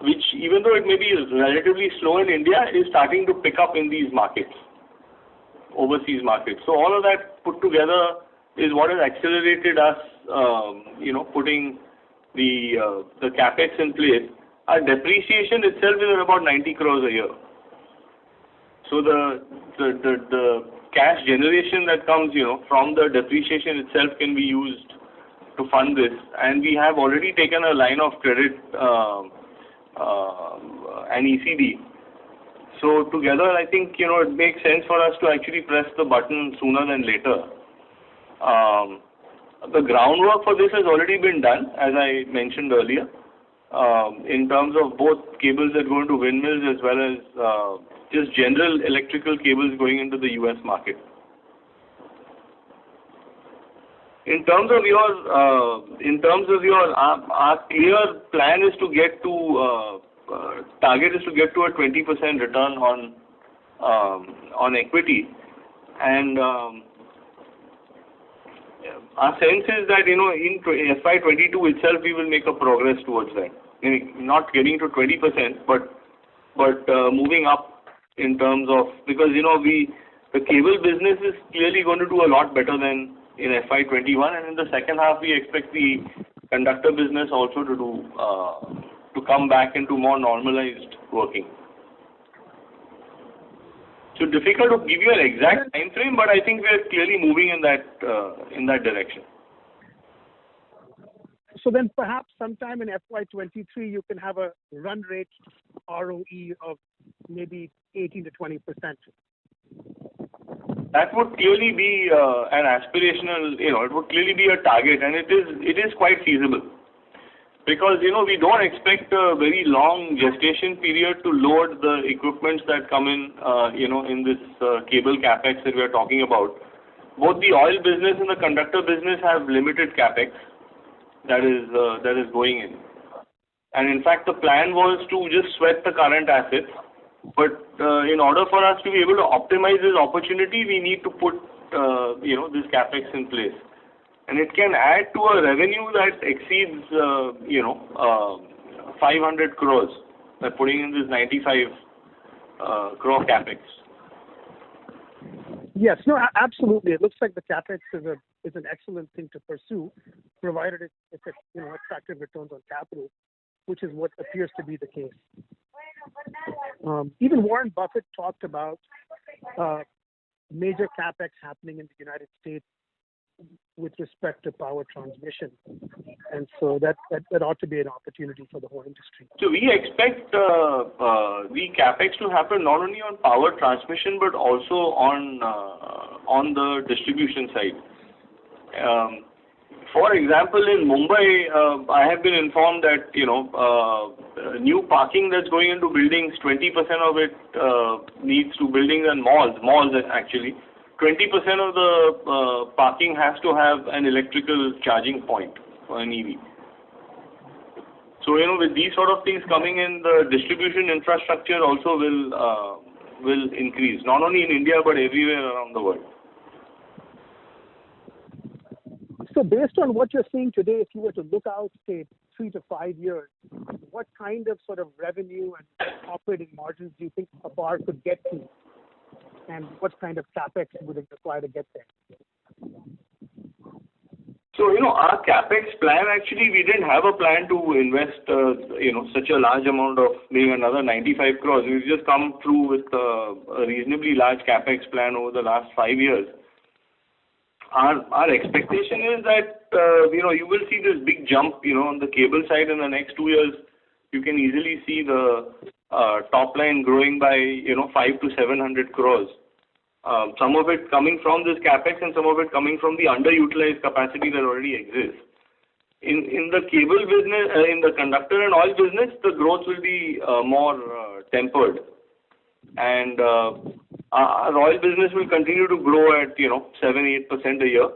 which even though it may be relatively slow in India, is starting to pick up in these markets, overseas markets. So all of that put together is what has accelerated us, putting the capex in place. Our depreciation itself is about 90 crores a year. So the cash generation that comes, from the depreciation itself can be used to fund this. And we have already taken a line of credit and ECB. So together, I think, it makes sense for us to actually press the button sooner than later. The groundwork for this has already been done, as I mentioned earlier, in terms of both cables that go into windmills as well as just general electrical cables going into the US market. In terms of our clear plan is to get to target is to get to a 20% return on equity, and our sense is that in FY22 itself we will make a progress towards that. Not getting to 20%, but moving up in terms of, because the cable business is clearly going to do a lot better than in FY21, and in the second half we expect the conductor business also to come back into more normalized working. So difficult to give you an exact time frame, but I think we are clearly moving in that direction. So then perhaps sometime in FY23 you can have a run rate ROE of maybe 18 to 20%. That would clearly be an aspirational, it would clearly be a target, and it is quite feasible. Because, we don't expect a very long gestation period to load the equipments that come in, in this cable capex that we are talking about. Both the oil business and the conductor business have limited capex that is going in. And in fact, the plan was to just sweat the current assets. But in order for us to be able to optimize this opportunity, we need to put, this capex in place. And it can add to a revenue that exceeds, 500 crores by putting in this 95 crore capex. Yes, no, absolutely. It looks like the capex is an excellent thing to pursue, provided it's attractive returns on capital, which is what appears to be the case. Even Warren Buffett talked about major capex happening in the United States with respect to power transmission, and so that ought to be an opportunity for the whole industry. So we expect the capex to happen not only on power transmission but also on the distribution side. For example, in Mumbai, I have been informed that new parking that's going into buildings, 20% of it needs to buildings and malls actually. 20% of the parking has to have an electrical charging point for an EV. So with these sort of things coming in, the distribution infrastructure also will increase, not only in India but everywhere around the world. So based on what you're seeing today, if you were to look out, say, 3 to 5 years, what kind of sort of revenue and operating margins do you think APAR could get to? And what kind of capex would it require to get there? So, our capex plan, actually, we didn't have a plan to invest, such a large amount of maybe another 95 crores. We've just come through with a reasonably large capex plan over the last 5 years. Our expectation is that, you will see this big jump, on the cable side in the next 2 years. You can easily see the top line growing by, 5 to 700 crores. Some of it coming from this capex and some of it coming from the underutilized capacity that already exists. In the cable business, in the conductor and oil business, the growth will be more tempered. And our oil business will continue to grow at 7-8% a year.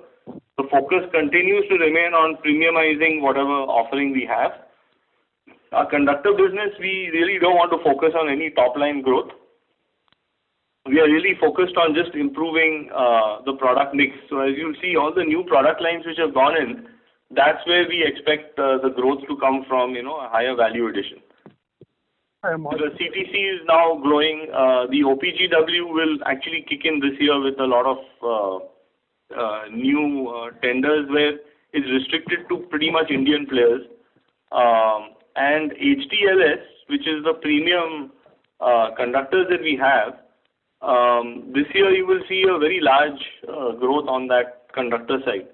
The focus continues to remain on premiumizing whatever offering we have. Our conductor business, we really don't want to focus on any top line growth. We are really focused on just improving the product mix. So as you'll see, all the new product lines which have gone in, that's where we expect the growth to come from, a higher value addition. The CTC is now growing. The OPGW will actually kick in this year with a lot of new tenders where it's restricted to pretty much Indian players. And HTLS, which is the premium conductors that we have, this year you will see a very large growth on that conductor side.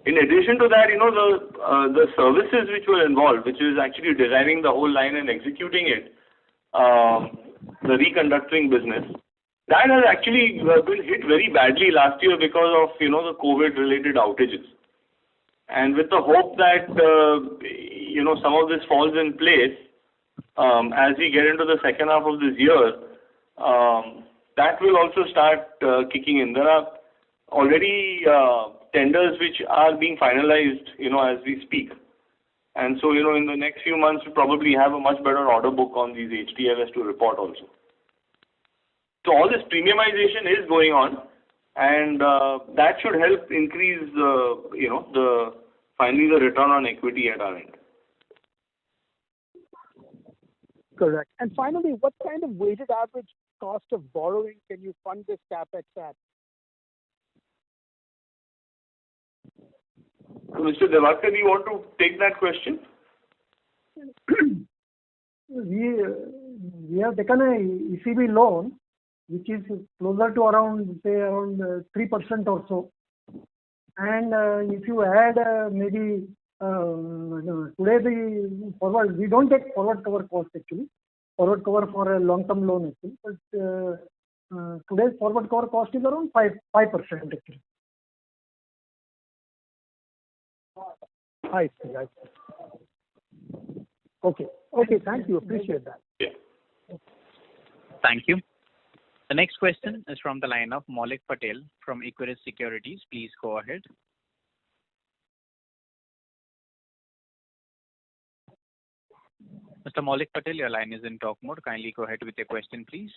In addition to that, the services which were involved, which is actually designing the whole line and executing it, the reconductoring business, that has actually been hit very badly last year because of, the COVID-related outages. And with the hope that, some of this falls in place as we get into the second half of this year, that will also start kicking in. There are already tenders which are being finalized, as we speak. And so, in the next few months, we'll probably have a much better order book on these HTLS to report also. So all this premiumization is going on, and that should help increase, finally the return on equity at our end. Correct. And finally, what kind of weighted average cost of borrowing can you fund this capex at? So Mr. Devakar, do you want to take that question? We have taken a ECB loan, which is closer to around 3% or so. And if you add maybe today the forward, we don't take forward cover cost actually. Forward cover for a long-term loan actually. But today's forward cover cost is around 5% actually. I see. Okay, thank you. Appreciate that. Yeah. Thank you. The next question is from the line of Maulik Patel from Equirus Securities. Please go ahead. Mr. Maulik Patel, your line is in talk mode. Kindly go ahead with your question, please.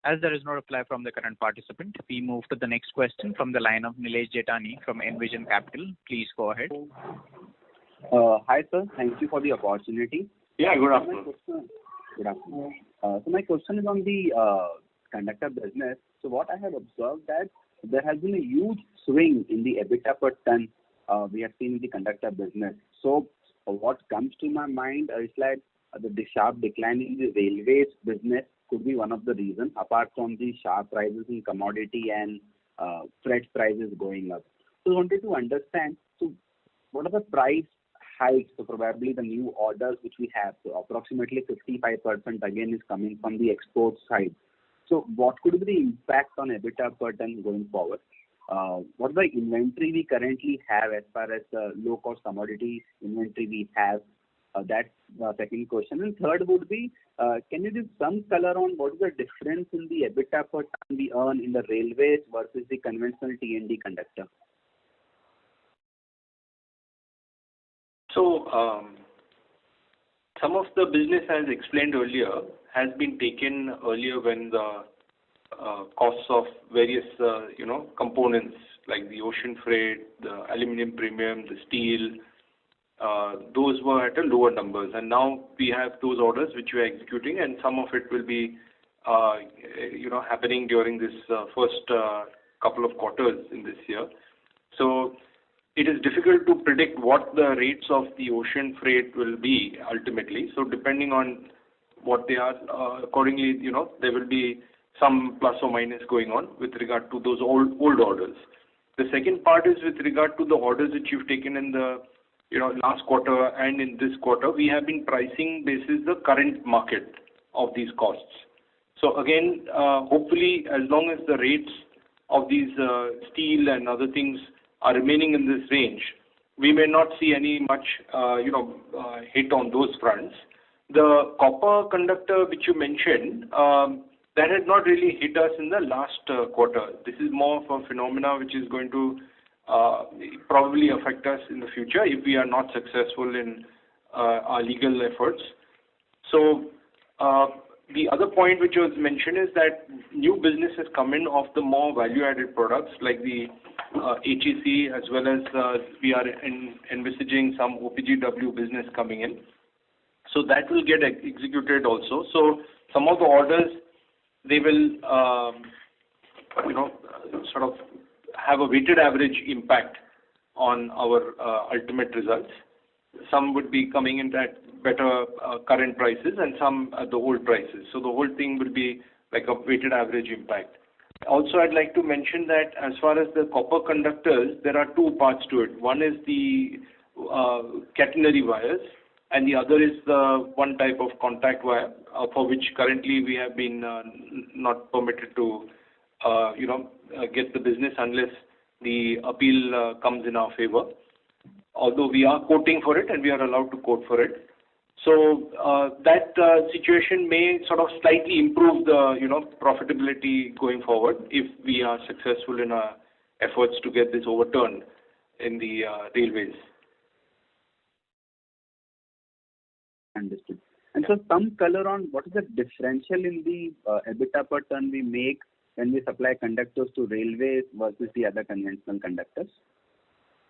As there is no reply from the current participant, we move to the next question from the line of Nilesh Jetani from Envision Capital. Please go ahead. Hi, sir. Thank you for the opportunity. Yeah, good afternoon. Good afternoon. So my question is on the conductor business. So what I have observed that there has been a huge swing in the EBITDA per ton we have seen in the conductor business. So what comes to my mind is like the sharp decline in the railways business could be one of the reasons, apart from the sharp rises in commodity and freight prices going up. So I wanted to understand, so what are the price hikes, so probably the new orders which we have, so approximately 55% again is coming from the export side. So what could be the impact on EBITDA per ton going forward? What is the inventory we currently have as far as the low-cost commodity inventory we have? That's the second question. And third would be, can you give some color on what is the difference in the EBITDA per ton we earn in the railways versus the conventional T&D conductor? So, some of the business, as explained earlier, has been taken earlier when the costs of various, components like the ocean freight, the aluminum premium, the steel, those were at a lower numbers. And now we have those orders which we are executing, and some of it will be, happening during this first couple of quarters in this year. So, it is difficult to predict what the rates of the ocean freight will be ultimately. So depending on what they are, accordingly, there will be some plus or minus going on with regard to those old orders. The second part is with regard to the orders which you've taken in the last quarter and in this quarter. We have been pricing basis the current market of these costs. So again, hopefully, as long as the rates of these steel and other things are remaining in this range, we may not see any much, hit on those fronts. The copper conductor which you mentioned, that had not really hit us in the last quarter. This is more of a phenomena which is going to probably affect us in the future if we are not successful in our legal efforts. So the other point which was mentioned is that new business has come in of the more value-added products like the HEC, as well as we are envisaging some OPGW business coming in. So that will get executed also. So some of the orders, they will, sort of have a weighted average impact on our ultimate results. Some would be coming in at better current prices and some at the old prices. So the whole thing will be like a weighted average impact. Also, I'd like to mention that as far as the copper conductors, there are two parts to it. One is the catenary wires, and the other is the one type of contact wire for which currently we have been not permitted to, get the business unless the appeal comes in our favor. Although we are quoting for it and we are allowed to quote for it. So that situation may sort of slightly improve the profitability going forward if we are successful in our efforts to get this overturned in the railways. Understood. And so some color on what is the differential in the EBITDA per ton we make when we supply conductors to railways versus the other conventional conductors?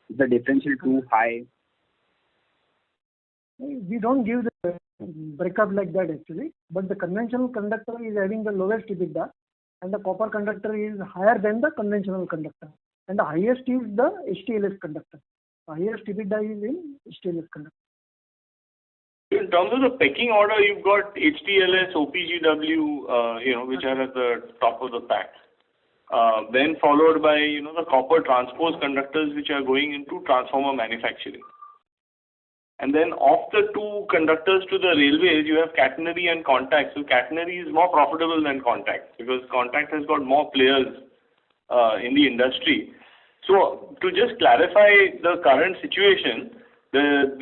Is the differential too high? We don't give the breakup like that actually, but the conventional conductor is having the lowest EBITDA and the copper conductor is higher than the conventional conductor, and the highest is the HTLS conductor. The highest EBITDA is in HTLS conductor. In terms of the pecking order, you've got HTLS, OPGW, which are at the top of the pack. Then followed by, the copper transpose conductors which are going into transformer manufacturing. And then of the two conductors to the railways, you have catenary and contact. So catenary is more profitable than contact because contact has got more players in the industry. So to just clarify the current situation, the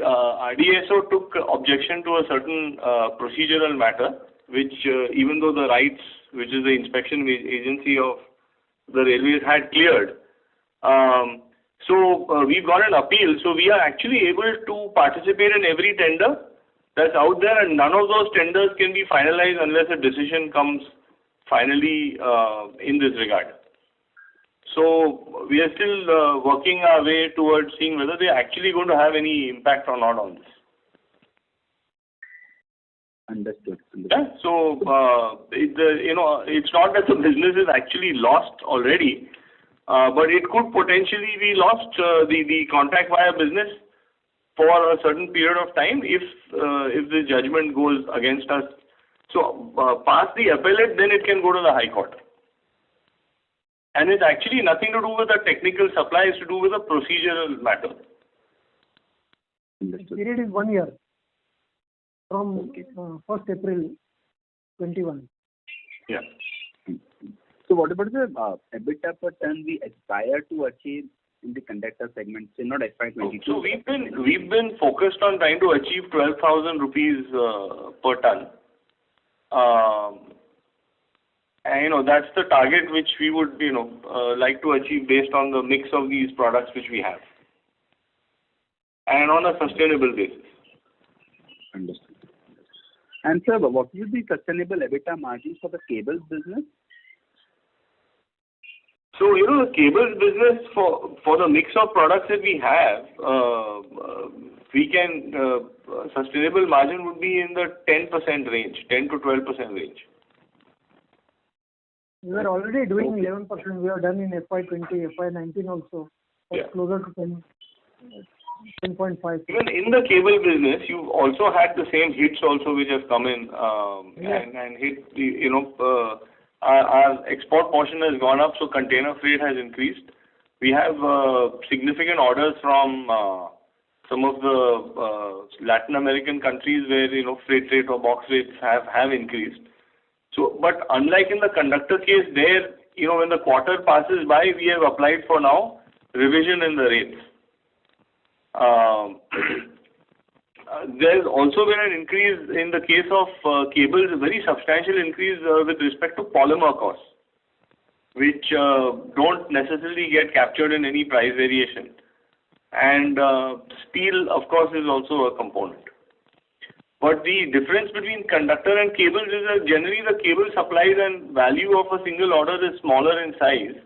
RDSO took objection to a certain procedural matter, which even though the rights, which is the inspection agency of the railways, had cleared. So we've got an appeal. So we are actually able to participate in every tender that's out there, and none of those tenders can be finalized unless a decision comes finally in this regard. So we are still working our way towards seeing whether they are actually going to have any impact or not on this. Understood. Yeah. So, it's not that the business is actually lost already, but it could potentially be lost, the contract via business for a certain period of time if the judgment goes against us. So, past the appellate, then it can go to the High Court. And it's actually nothing to do with the technical supply, it's to do with a procedural matter. The period is 1 year from 1st April 21. Yeah. So what about the EBITDA per ton we aspire to achieve in the conductor segment, say not FY22? So we've been focused on trying to achieve 12,000 rupees per ton. And that's the target which we would like to achieve based on the mix of these products which we have, and on a sustainable basis. Understood. And sir, what will be sustainable EBITDA margins for the cables business? So, the cables business, for the mix of products that we have, we can, sustainable margin would be in the 10% range, 10 to 12% range. We are already doing 11%. We are done in FY20, FY19 also. Yeah. Closer to 10.5. Even in the cable business, you've also had the same hits also which have come in, and hit, our export portion has gone up, so container freight has increased. We have significant orders from some of the Latin American countries where, freight rate or box rates have increased. So, but unlike in the conductor case, there, when the quarter passes by, we have applied for now revision in the rates. There's also been an increase in the case of cables, a very substantial increase with respect to polymer costs, which don't necessarily get captured in any price variation. And steel, of course, is also a component. But the difference between conductor and cables is that generally the cable supplies and value of a single order is smaller in size.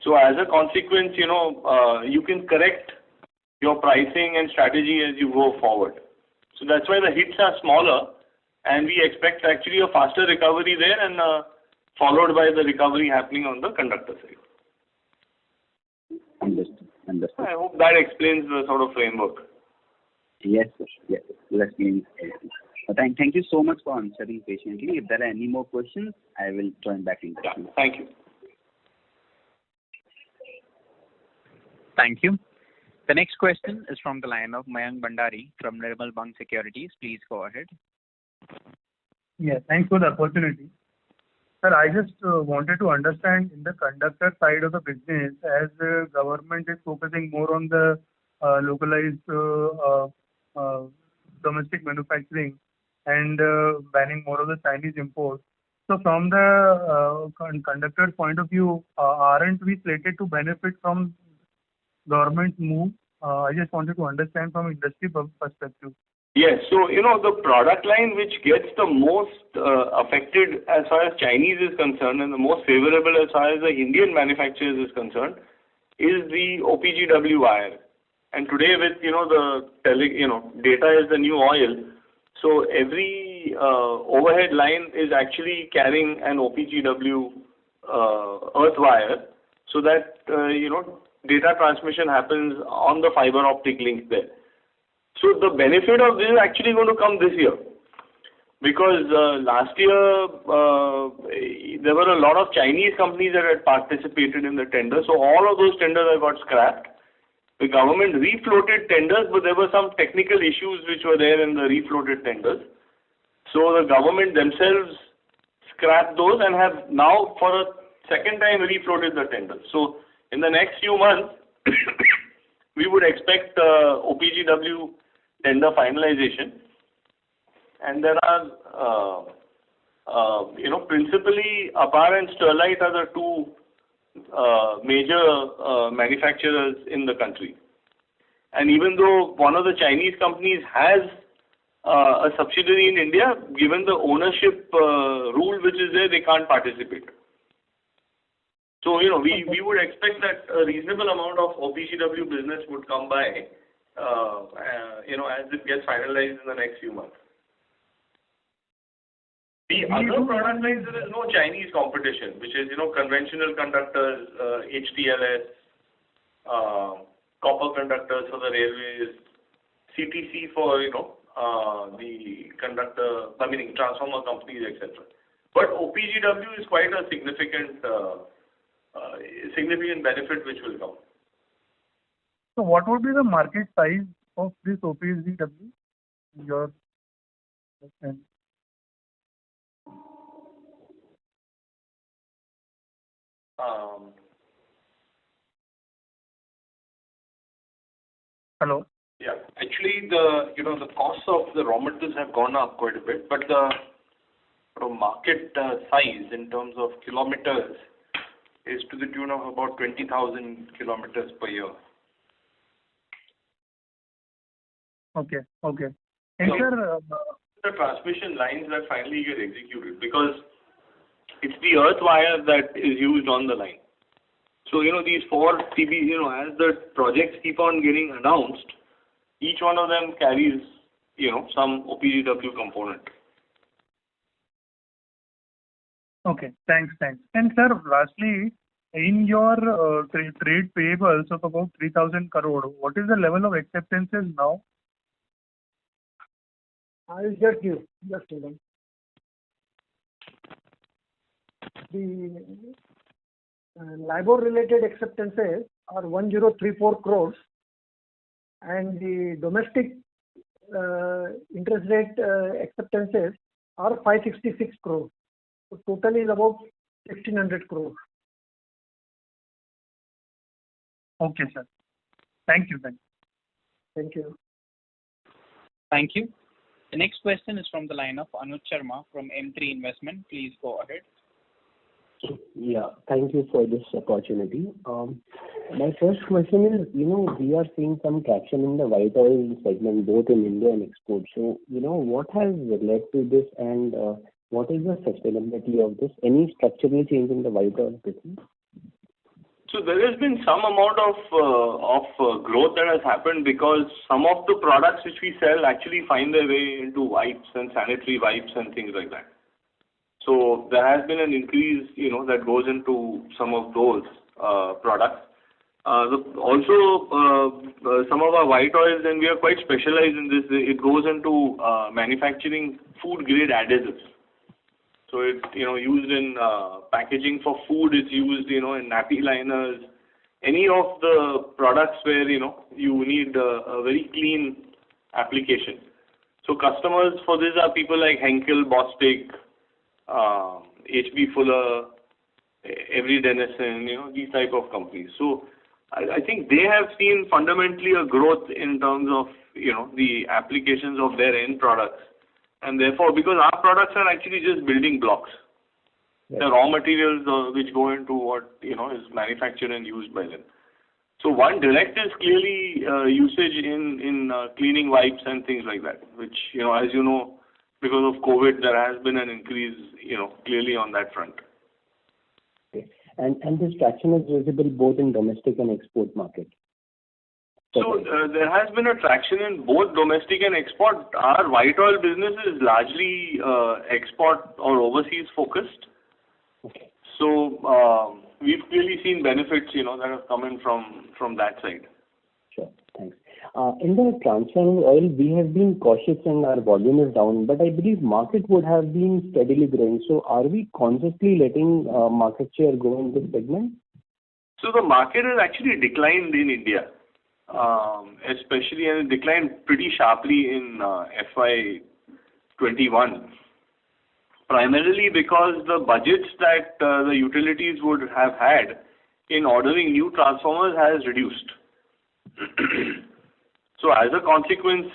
So as a consequence, you can correct your pricing and strategy as you go forward. So that's why the hits are smaller, and we expect actually a faster recovery there, and followed by the recovery happening on the conductor side. Understood. I hope that explains the sort of framework. Yes, sir. Yes, that means. Thank you so much for answering patiently. If there are any more questions, I will join back in. Yeah, thank you. Thank you. The next question is from the line of Mayank Bhandari from Nirmal Bang Securities. Please go ahead. Yeah, thanks for the opportunity. Sir, I just wanted to understand in the conductor side of the business, as the government is focusing more on the localized domestic manufacturing and banning more of the Chinese imports. So from the conductor point of view, aren't we slated to benefit from government's move? I just wanted to understand from industry perspective. Yes, so the product line which gets the most affected as far as Chinese is concerned, and the most favorable as far as the Indian manufacturers is concerned, is the OPGW wire. And today with the data is the new oil, so every overhead line is actually carrying an OPGW earth wire, so that data transmission happens on the fiber optic link there. So the benefit of this is actually going to come this year, because last year there were a lot of Chinese companies that had participated in the tender, so all of those tenders have got scrapped. The government refloated tenders, but there were some technical issues which were there in the refloated tenders. So the government themselves scrapped those and have now for a second time refloated the tenders. So in the next few months, we would expect OPGW tender finalization. And there are, principally APAR and Sterlite are the two major manufacturers in the country. And even though one of the Chinese companies has a subsidiary in India, given the ownership rule which is there, they can't participate. So, we would expect that a reasonable amount of OPGW business would come by, as it gets finalized in the next few months. The other product lines, there is no Chinese competition, which is, conventional conductors, HTLS, copper conductors for the railways, CTC for, the transformer companies, etc. But OPGW is quite a significant benefit which will come. So what would be the market size of this OPGW? Your understanding? Hello? Yeah. Actually, the costs of the raw materials have gone up quite a bit, but the market size in terms of kilometers is to the tune of about 20,000 kilometers per year. Okay. And sir, the transmission lines that finally get executed, because it's the earth wire that is used on the line. So, these 4 TB, as the projects keep on getting announced, each one of them carries, some OPGW component. okay, thanks. And sir, lastly, in your trade payables of about 3,000 crore, what is the level of acceptances now? I will just give. Just hold on. The LIBOR-related acceptances are 1,034 crores, and the domestic interest rate acceptances are 566 crores. So total is about 1,600 crores. Okay, sir. Thank you. Thank you. Thank you. The next question is from the line of Anuj Sharma from M3 Investment. Please go ahead. Yeah, thank you for this opportunity. My first question is, we are seeing some traction in the white oil segment, both in India and export. So, what has led to this, and what is the sustainability of this? Any structural change in the white oil business? So there has been some amount of growth that has happened, because some of the products which we sell actually find their way into wipes and sanitary wipes and things like that. So there has been an increase, that goes into some of those products. Also, some of our white oils, and we are quite specialized in this, it goes into manufacturing food grade adhesives. So it's, used in packaging for food, it's used, in nappy liners, any of the products where, you need a very clean application. So customers for this are people like Henkel, Bostik, H.B. Fuller, Avery Dennison, these type of companies. So I think they have seen fundamentally a growth in terms of, the applications of their end products. And therefore, because our products are actually just building blocks, the raw materials which go into what, is manufactured and used by them. So one direct is clearly usage in cleaning wipes and things like that, which, as you know, because of COVID, there has been an increase, clearly on that front. Okay. And this traction is visible both in domestic and export market. So there has been a traction in both domestic and export. Our white oil business is largely export or overseas focused. Okay. So we've clearly seen benefits, that have come in from that side. Sure. Thanks. In the transformer oil, we have been cautious and our volume is down, but I believe market would have been steadily growing. So are we consciously letting market share go in this segment? So the market has actually declined in India, especially, and it declined pretty sharply in FY21. Primarily because the budgets that the utilities would have had in ordering new transformers has reduced. So as a consequence,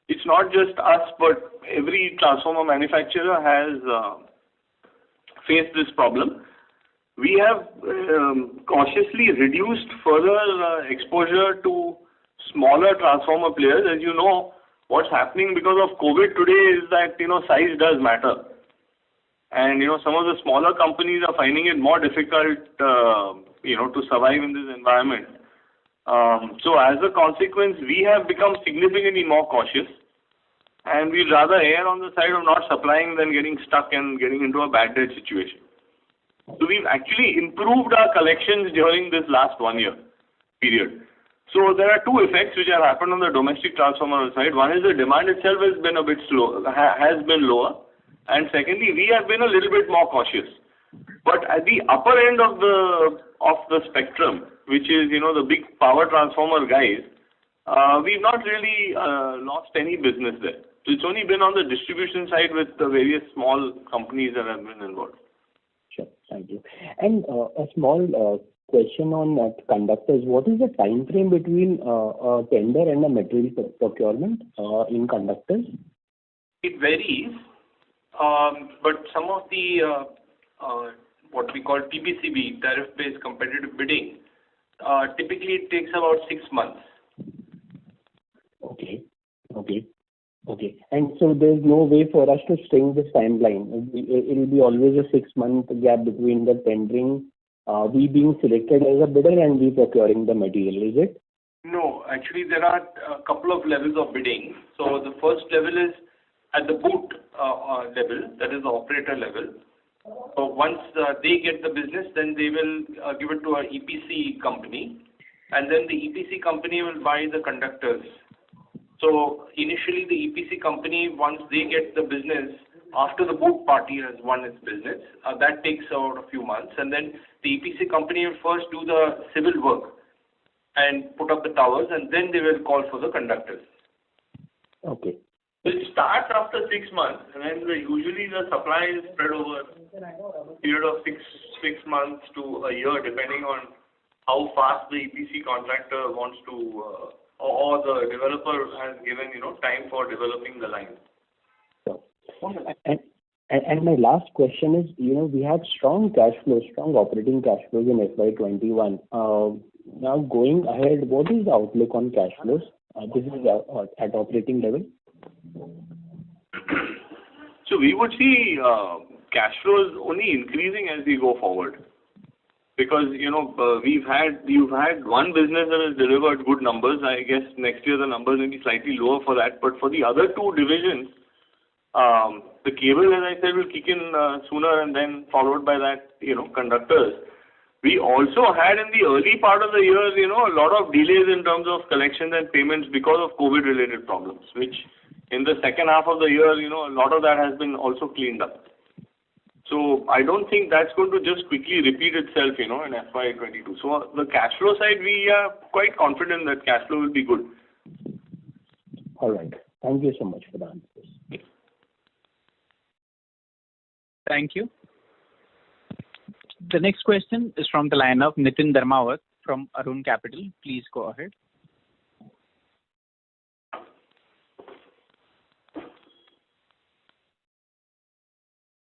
it's not just us, but every transformer manufacturer has faced this problem. We have cautiously reduced further exposure to smaller transformer players. As you know, what's happening because of COVID today is that, size does matter. And, some of the smaller companies are finding it more difficult, to survive in this environment. So as a consequence, we have become significantly more cautious. and we'd rather err on the side of not supplying than getting stuck and getting into a bad debt situation. So we've actually improved our collections during this last 1 year period. So there are two effects which have happened on the domestic transformer side. One is the demand itself has been a bit slow, has been lower, and secondly, we have been a little bit more cautious. But at the upper end of the spectrum, which is the big power transformer guys, we've not really lost any business there. So it's only been on the distribution side with the various small companies that have been involved. Sure. Thank you. And a small question on conductors. What is the time frame between a tender and a material procurement in conductors? It varies, but some of the what we call TBCB, tariff-based competitive bidding, typically it takes about 6 months. Okay. And so there's no way for us to string this timeline. It will be always a 6-month gap between the tendering, we being selected as a bidder and we procuring the material, is it? No, actually there are a couple of levels of bidding. So the first level is at the boot level, that is the operator level. So once they get the business, then they will give it to an EPC company, and then the EPC company will buy the conductors. So initially the EPC company, once they get the business, after the boot party has won its business, that takes about a few months, and then the EPC company will first do the civil work and put up the towers, and then they will call for the conductors. Okay. It starts after 6 months, and then usually the supply is spread over a period of six months to a year, depending on how fast the EPC contractor wants to, or the developer has given time for developing the line. And my last question is, we have strong operating cash flows in FY21. Now going ahead, what is the outlook on cash flows? This is at operating level. So we would see cash flows only increasing as we go forward, because you've had one business that has delivered good numbers. I guess next year the numbers may be slightly lower for that, but for the other two divisions, the cable, as I said, will kick in sooner, and then followed by that, conductors. We also had in the early part of the year, a lot of delays in terms of collections and payments because of COVID-related problems, which in the second half of the year, a lot of that has been also cleaned up. So I don't think that's going to just quickly repeat itself, in FY22. So the cash flow side, we are quite confident that cash flow will be good. All right. Thank you so much for the answers. Thank you. The next question is from the line of Nitin Dharmawat from Arun Capital. Please go ahead.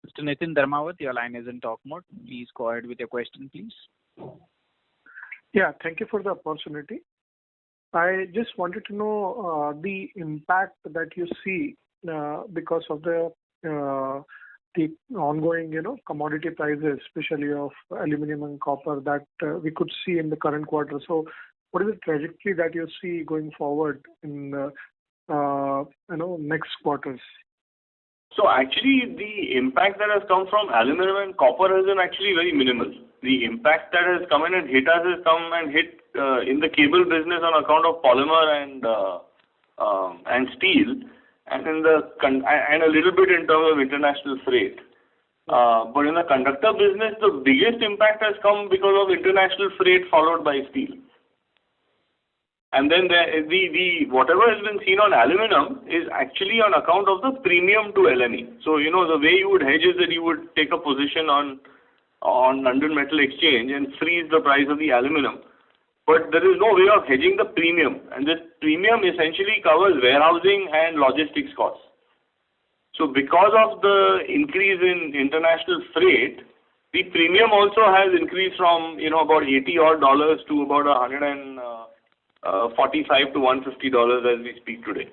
Mr. Nitin Dharmawat, your line is in talk mode. Please go ahead with your question, please. Yeah, thank you for the opportunity. I just wanted to know the impact that you see because of the ongoing, commodity prices, especially of aluminum and copper, that we could see in the current quarter. So, what is the trajectory that you see going forward in next quarters? So actually, the impact that has come from aluminum and copper has been actually very minimal. The impact that has come in and hit us has come and hit in the cable business on account of polymer and steel, and and a little bit in terms of international freight. But in the conductor business, the biggest impact has come because of international freight followed by steel. And then the whatever has been seen on aluminum is actually on account of the premium to LME. So the way you would hedge is that you would take a position on London Metal Exchange and freeze the price of the aluminum. But there is no way of hedging the premium, and this premium essentially covers warehousing and logistics costs. So because of the increase in international freight, the premium also has increased from about $80 odd to about $145 to $150 as we speak today.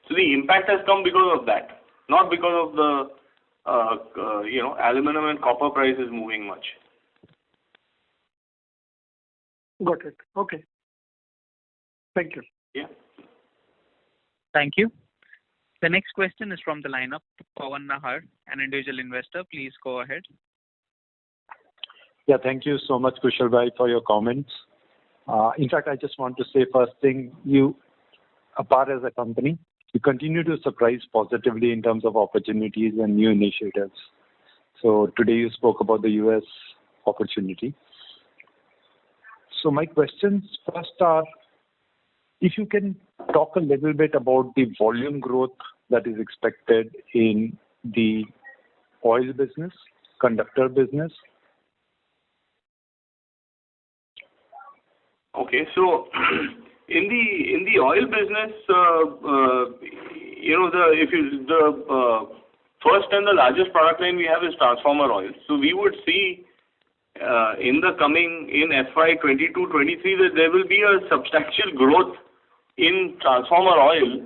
So the impact has come because of that, not because of the aluminum and copper prices moving much. Got it. Okay. Thank you. Yeah. Thank you. The next question is from the line of Pawan Nahar, an individual investor. Please go ahead. Yeah, thank you so much, Kushal Bhai, for your comments. In fact, I just want to say first thing, APAR as a company, you continue to surprise positively in terms of opportunities and new initiatives. So today you spoke about the US opportunity. So my questions first are, if you can talk a little bit about the volume growth that is expected in the oil business, conductor business. Okay, so in the oil business, the first and the largest product line we have is transformer oil. So we would see in FY 22-23 that there will be a substantial growth in transformer oil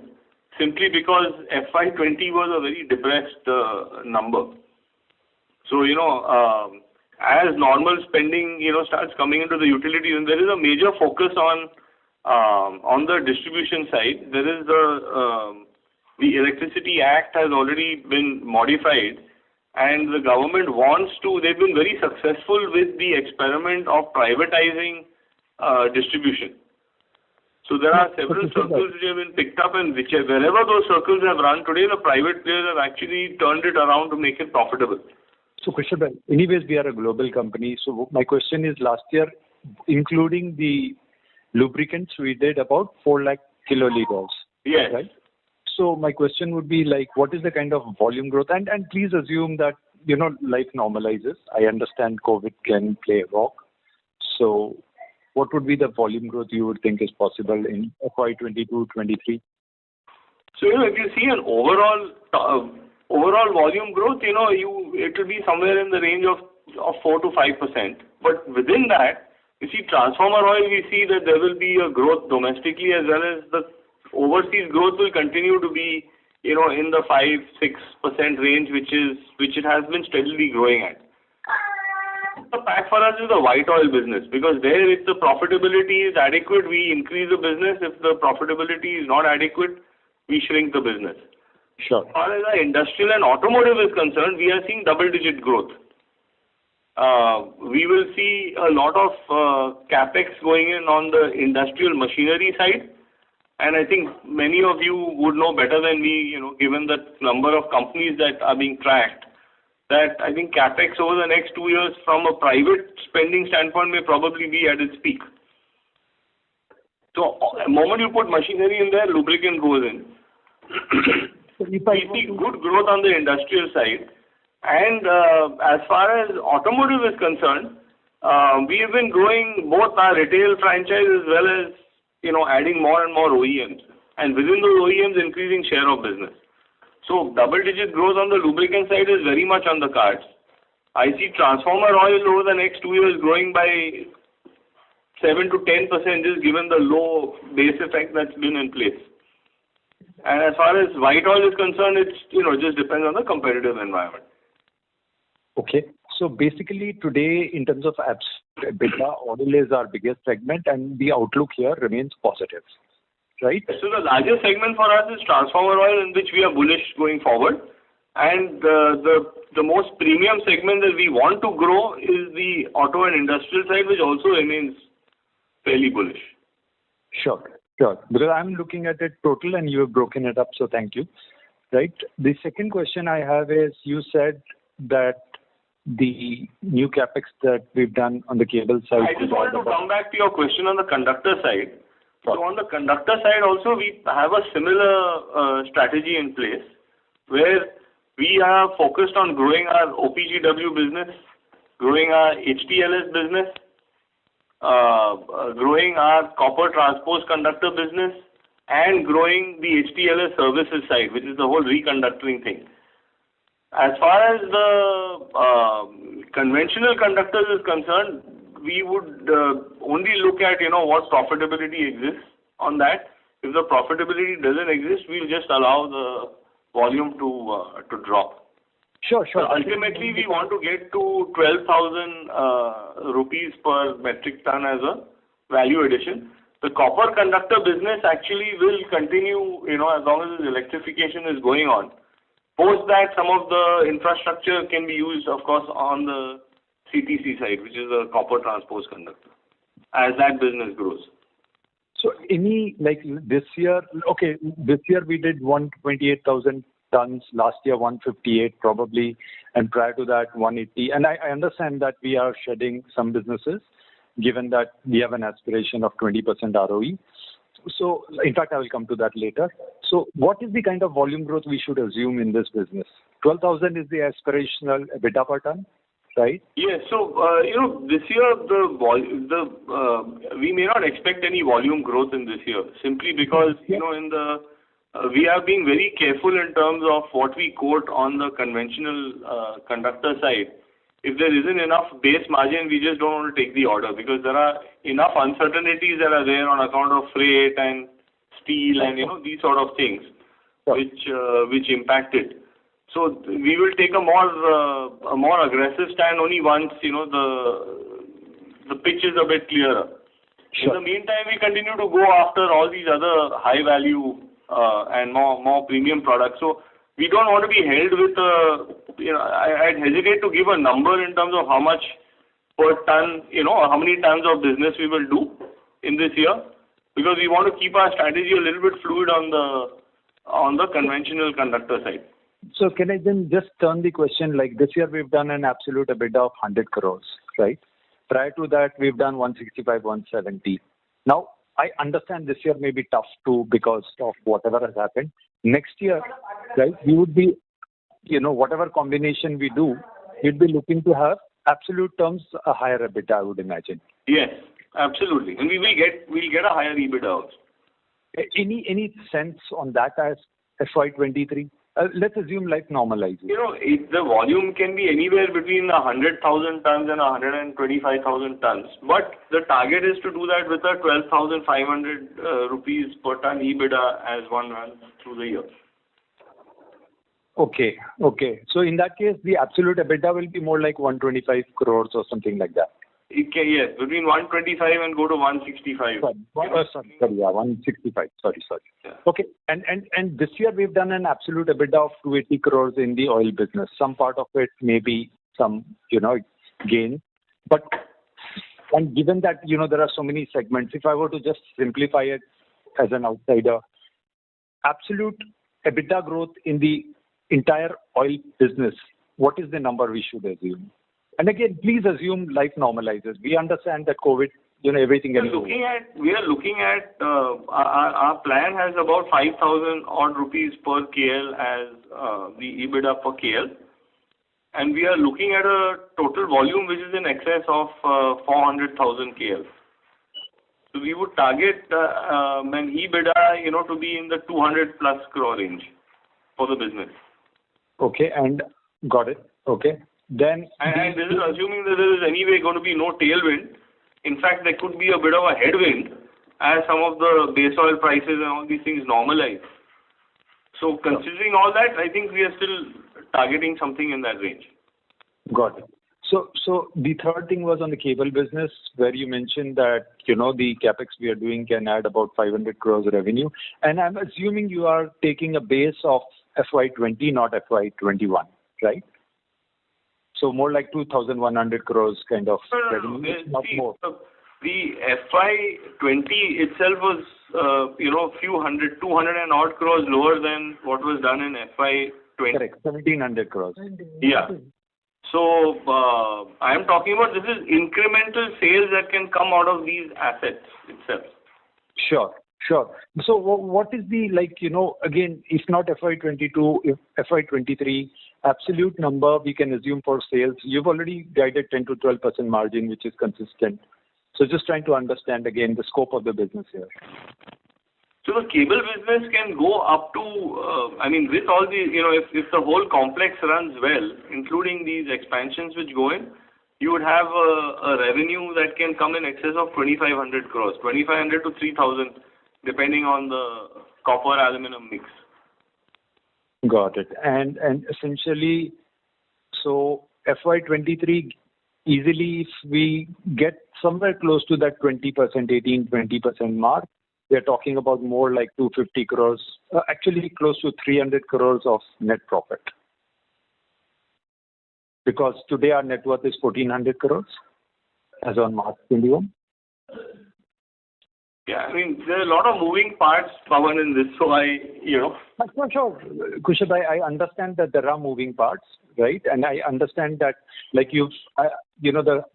simply because FY 20 was a very depressed number. So, as normal spending, starts coming into the utilities, and there is a major focus on the distribution side. There is the Electricity Act has already been modified, and the government they've been very successful with the experiment of privatizing distribution. So there are several circles which have been picked up, and wherever those circles have run today, the private players have actually turned it around to make it profitable. So Kushal Bhai, anyways, we are a global company. So my question is, last year, including the lubricants, we did about 4 lakh kiloliters. Yes. Right? So my question would be like, what is the kind of volume growth? And please assume that, life normalizes. I understand COVID can play a role. So what would be the volume growth you would think is possible in FY 22-23? So, if you see an overall volume growth, it will be somewhere in the range of 4 to 5%. But within that, you see transformer oil, we see that there will be a growth domestically as well as the overseas growth will continue to be, in the 5-6% range, which it has been steadily growing at. The pack for us is the white oil business, because there, if the profitability is adequate, we increase the business. If the profitability is not adequate, we shrink the business. Sure. As far as the industrial and automotive is concerned, we are seeing double-digit growth. We will see a lot of capex going in on the industrial machinery side, and I think many of you would know better than me, given the number of companies that are being tracked, that I think capex over the next 2 years from a private spending standpoint may probably be at its peak. So the moment you put machinery in there, lubricant goes in. We see good growth on the industrial side. And as far as automotive is concerned, we have been growing both our retail franchise as well as, adding more and more OEMs. And within those OEMs, increasing share of business. So double-digit growth on the lubricant side is very much on the cards. I see transformer oil over the next 2 years growing by 7 to 10%, just given the low base effect that's been in place. And as far as white oil is concerned, it's, just depends on the competitive environment. Okay. So basically today, in terms of EBITDA, oil is our biggest segment and the outlook here remains positive, right? So the largest segment for us is transformer oil, in which we are bullish going forward. And the most premium segment that we want to grow is the auto and industrial side, which also remains fairly bullish. Sure. Because I'm looking at it total and you have broken it up, so thank you. Right. The second question I have is, you said that the new capex that we've done on the cable side. I just wanted to come back to your question on the conductor side. So on the conductor side also, we have a similar strategy in place, where we are focused on growing our OPGW business, growing our HTLS business, growing our copper transpose conductor business, and growing the HTLS services side, which is the whole reconductoring thing. As far as the conventional conductors is concerned, we would only look at, what profitability exists on that. If the profitability doesn't exist, we'll just allow the volume to drop. Sure. So ultimately, we want to get to 12,000 rupees per metric ton as a value addition. The copper conductor business actually will continue, as long as the electrification is going on. Post that, some of the infrastructure can be used, of course, on the CTC side, which is a copper transposed conductor, as that business grows. So this year, this year we did 128,000 tons, last year 158 probably, and prior to that 180. And I understand that we are shedding some businesses, given that we have an aspiration of 20% ROE. So, in fact, I will come to that later. So, what is the kind of volume growth we should assume in this business? 12,000 is the aspirational EBITDA per ton, right? Yes. So, this year we may not expect any volume growth in this year, simply because we are being very careful in terms of what we quote on the conventional conductor side. If there isn't enough base margin, we just don't want to take the order, because there are enough uncertainties that are there on account of freight and steel and these sort of things, which impact it. So we will take a more aggressive stand only once the pitch is a bit clearer. Sure. In the meantime, we continue to go after all these other high value and more premium products. So we don't want to be held with I'd hesitate to give a number in terms of how much per ton, how many tons of business we will do in this year, because we want to keep our strategy a little bit fluid on the conventional conductor side. So can I then just turn the question, like this year we've done an absolute EBITDA of 100 crores, right? Prior to that, we've done 165, 170. Now, I understand this year may be tough too because of whatever has happened. Next year, right, we would be, whatever combination we do, we'd be looking to have absolute terms a higher EBITDA, I would imagine. Yes, absolutely. And we'll get a higher EBITDA also. Any sense on that as FY23? Let's assume life normalizes. The volume can be anywhere between 100,000 tons and 125,000 tons. But the target is to do that with a 12,500 rupees per ton EBITDA as one runs through the year. Okay. So in that case, the absolute EBITDA will be more like 125 crores or something like that. Yes, between 125 and go to 165. 165. Sorry. Yeah. Okay, and this year we've done an absolute EBITDA of 280 crores in the oil business. Some part of it may be some, gain. But and given that, there are so many segments, if I were to just simplify it as an outsider, absolute EBITDA growth in the entire oil business, what is the number we should assume? And again, please assume life normalizes. We understand that COVID, everything else. We are looking at our plan has about 5,000 odd rupees per KL as the EBITDA per KL. And we are looking at a total volume which is in excess of 400,000 KL. So we would target an EBITDA, to be in the 200 plus crore range for the business. Okay, and got it. Okay. Then and this is assuming that there is anyway going to be no tailwind. In fact, there could be a bit of a headwind as some of the base oil prices and all these things normalize. So considering all that, I think we are still targeting something in that range. Got it. So the third thing was on the cable business, where you mentioned that, the capex we are doing can add about 500 crores revenue. And I'm assuming you are taking a base of FY20, not FY21, right? So more like 2,100 crores kind of revenue, not more. The FY20 itself was, 200 and odd crores lower than what was done in FY20. Correct, 1,700 crores. Yeah. So I am talking about this is incremental sales that can come out of these assets itself. Sure. So what is the, again, if not FY22, if FY23, absolute number we can assume for sales? You've already guided 10 to 12% margin, which is consistent. So just trying to understand again the scope of the business here. So the cable business can go up to, with all the, if the whole complex runs well, including these expansions which go in, you would have a revenue that can come in excess of 2,500 crores, 2,500 to 3,000, depending on the copper aluminum mix. Got it. And essentially, so FY23 easily, if we get somewhere close to that 20%, 18-20% mark, we are talking about more like 250 crores, actually close to 300 crores of net profit. Because today our net worth is 1400 crores as on March 21. Yeah, I mean, there are a lot of moving parts, Pawan, in this, so Sure. Kushal, I understand that there are moving parts, right? And I understand that, like the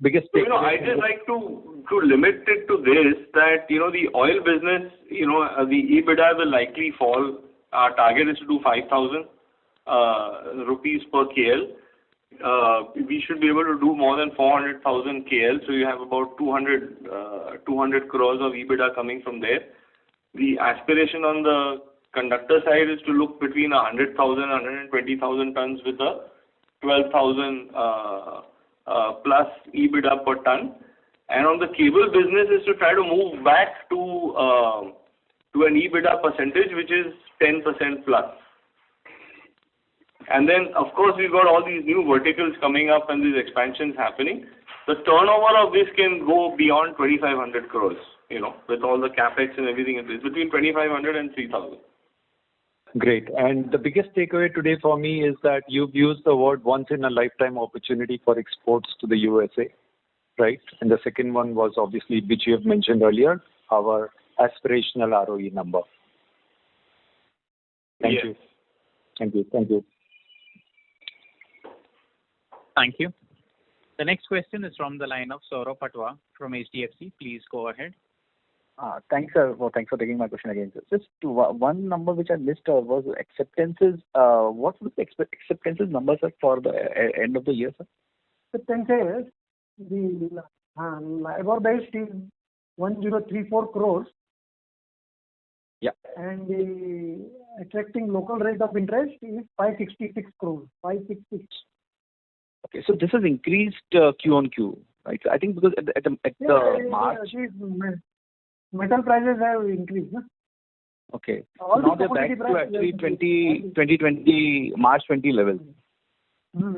biggest thing. I just like to limit it to this, that, the oil business, the EBITDA will likely fall. Our target is to do 5,000 rupees per KL. We should be able to do more than 400,000 KL, so you have about 200 crores of EBITDA coming from there. The aspiration on the conductor side is to look between 100,000 and 120,000 tons with a 12,000 plus EBITDA per ton. And on the cable business is to try to move back to an EBITDA percentage which is 10% plus. And then, of course, we've got all these new verticals coming up and these expansions happening. The turnover of this can go beyond 2,500 crores, with all the capex and everything. It is between 2,500 and 3,000. Great. And the biggest takeaway today for me is that you've used the word once in a lifetime opportunity for exports to the USA, right? And the second one was obviously, which you have mentioned earlier, our aspirational ROE number. Thank you. Thank you. Thank you. Thank you. The next question is from the line of Saurabh Patwa from HDFC. Please go ahead. Thanks, sir. Thanks for taking my question again, sir. Just one number which I missed was acceptances. What was the acceptances number, sir, for the end of the year, sir? Acceptances, the LIBOR based is 1034 crores. Yeah. And the attracting local rate of interest is 566 crores. 566. Okay, so this has increased Q on Q, right? So I think because at the March. Metal prices have increased, no? Okay. All now they're back to actually 2020 March 20 levels.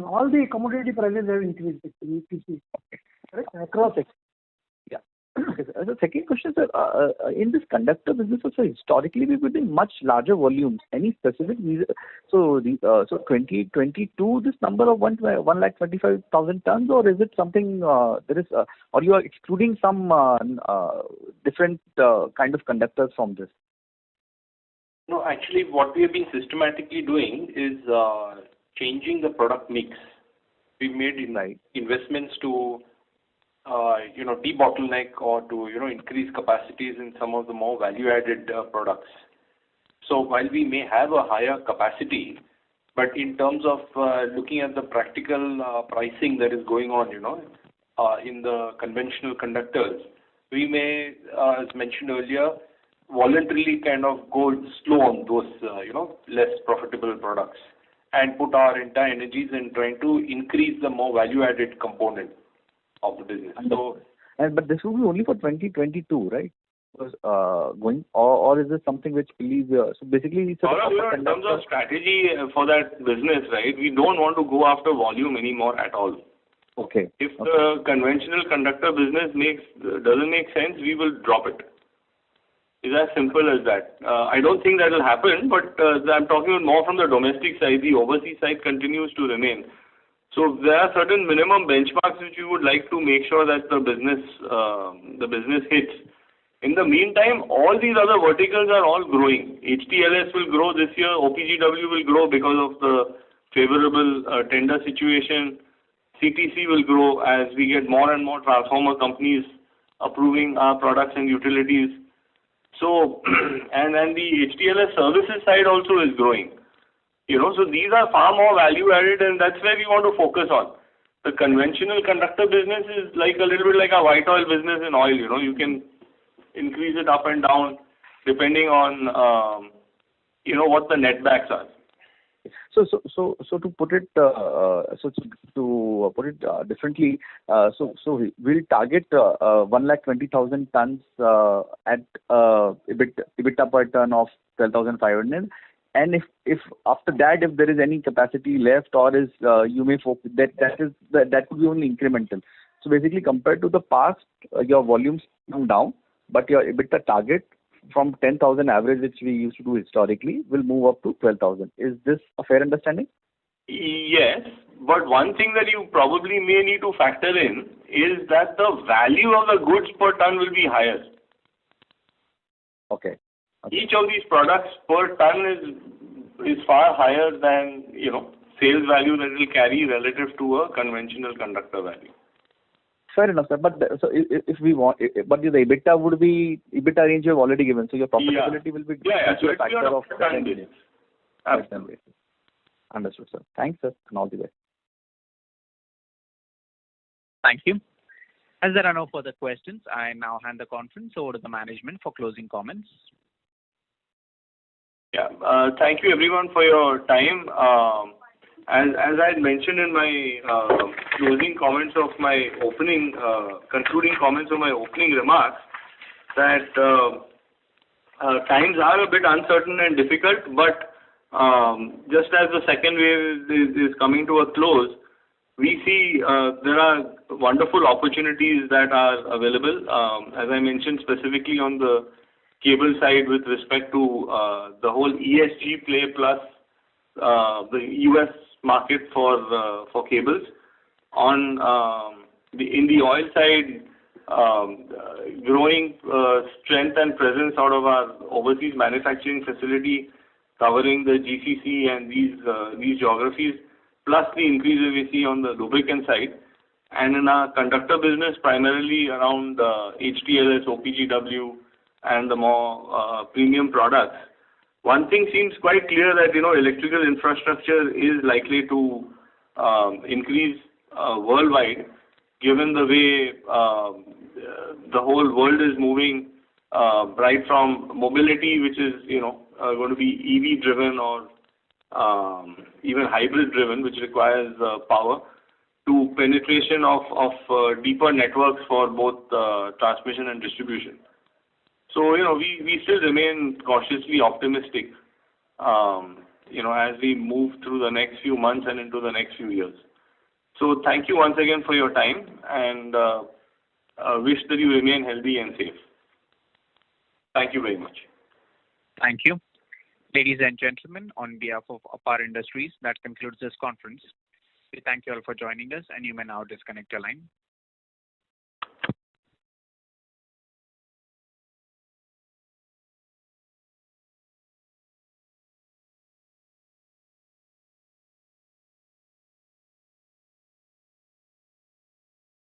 All the commodity prices have increased actually. Okay. Correct? Across it. Yeah. Okay, the second question, sir, in this conductor business also historically we've been doing much larger volumes. Any specific reason? So 2022 this number of 1,25,000 tons, or is it something there is or you are excluding some different kind of conductors from this? No, actually what we have been systematically doing is changing the product mix. We made investments to debottleneck or to increase capacities in some of the more value-added products. So while we may have a higher capacity, but in terms of looking at the practical pricing that is going on, in the conventional conductors, we may, as mentioned earlier, voluntarily kind of go slow on those, less profitable products and put our entire energies in trying to increase the more value-added component of the business. So, but this will be only for 2022, right? Because or is this something which believes so basically it's in terms of strategy for that business, right? We don't want to go after volume anymore at all. Okay. If the conventional conductor business doesn't make sense, we will drop it. It's as simple as that. I don't think that will happen, but I'm talking more from the domestic side. The overseas side continues to remain. So there are certain minimum benchmarks which we would like to make sure that the business hits. In the meantime, all these other verticals are all growing. HTLS will grow this year. OPGW will grow because of the favorable tender situation. CTC will grow as we get more and more transformer companies approving our products and utilities. So, and then the HTLS services side also is growing. So these are far more value added, and that's where we want to focus on. The conventional conductor business is like a little bit like a white oil business in oil. You can increase it up and down depending on what the netbacks are. So to put it differently, so we'll target 1,20,000 tons at EBITDA per ton of 12,500, And if after that, if there is any capacity left or is you may focus, that could be only incremental. So basically, compared to the past, your volumes come down, but your EBITDA target from 10,000 average, which we used to do historically, will move up to 12,000. Is this a fair understanding? Yes, but one thing that you probably may need to factor in is that the value of the goods per ton will be higher. Okay. Each of these products per ton is far higher than, sales value that it will carry relative to a conventional conductor value. Fair enough, sir. But so if we want, but the EBITDA would be EBITDA range you have already given, so your profitability will be So a factor of per ton basis. Absolutely. Understood, sir. Thanks, sir, and all the best. Thank you. As there are no further questions, I now hand the conference over to the management for closing comments. Yeah. Thank you everyone for your time. As I had mentioned in my concluding comments of my opening remarks, that times are a bit uncertain and difficult, but just as the second wave is coming to a close, we see there are wonderful opportunities that are available. As I mentioned specifically on the cable side with respect to the whole ESG play plus the US market for cables. In the oil side, growing strength and presence out of our overseas manufacturing facility covering the GCC and these geographies, plus the increase that we see on the lubricant side. And in our conductor business, primarily around HTLS, OPGW, and the more premium products. One thing seems quite clear that electrical infrastructure is likely to increase worldwide, given the way the whole world is moving right from mobility, which is going to be EV driven or even hybrid driven, which requires power, to penetration of deeper networks for both transmission and distribution. So, we still remain cautiously optimistic, as we move through the next few months and into the next few years. So, thank you once again for your time, and wish that you remain healthy and safe. Thank you very much. Thank you. Ladies and gentlemen, on behalf of APAR Industries, that concludes this conference. We thank you all for joining us, and you may now disconnect your line.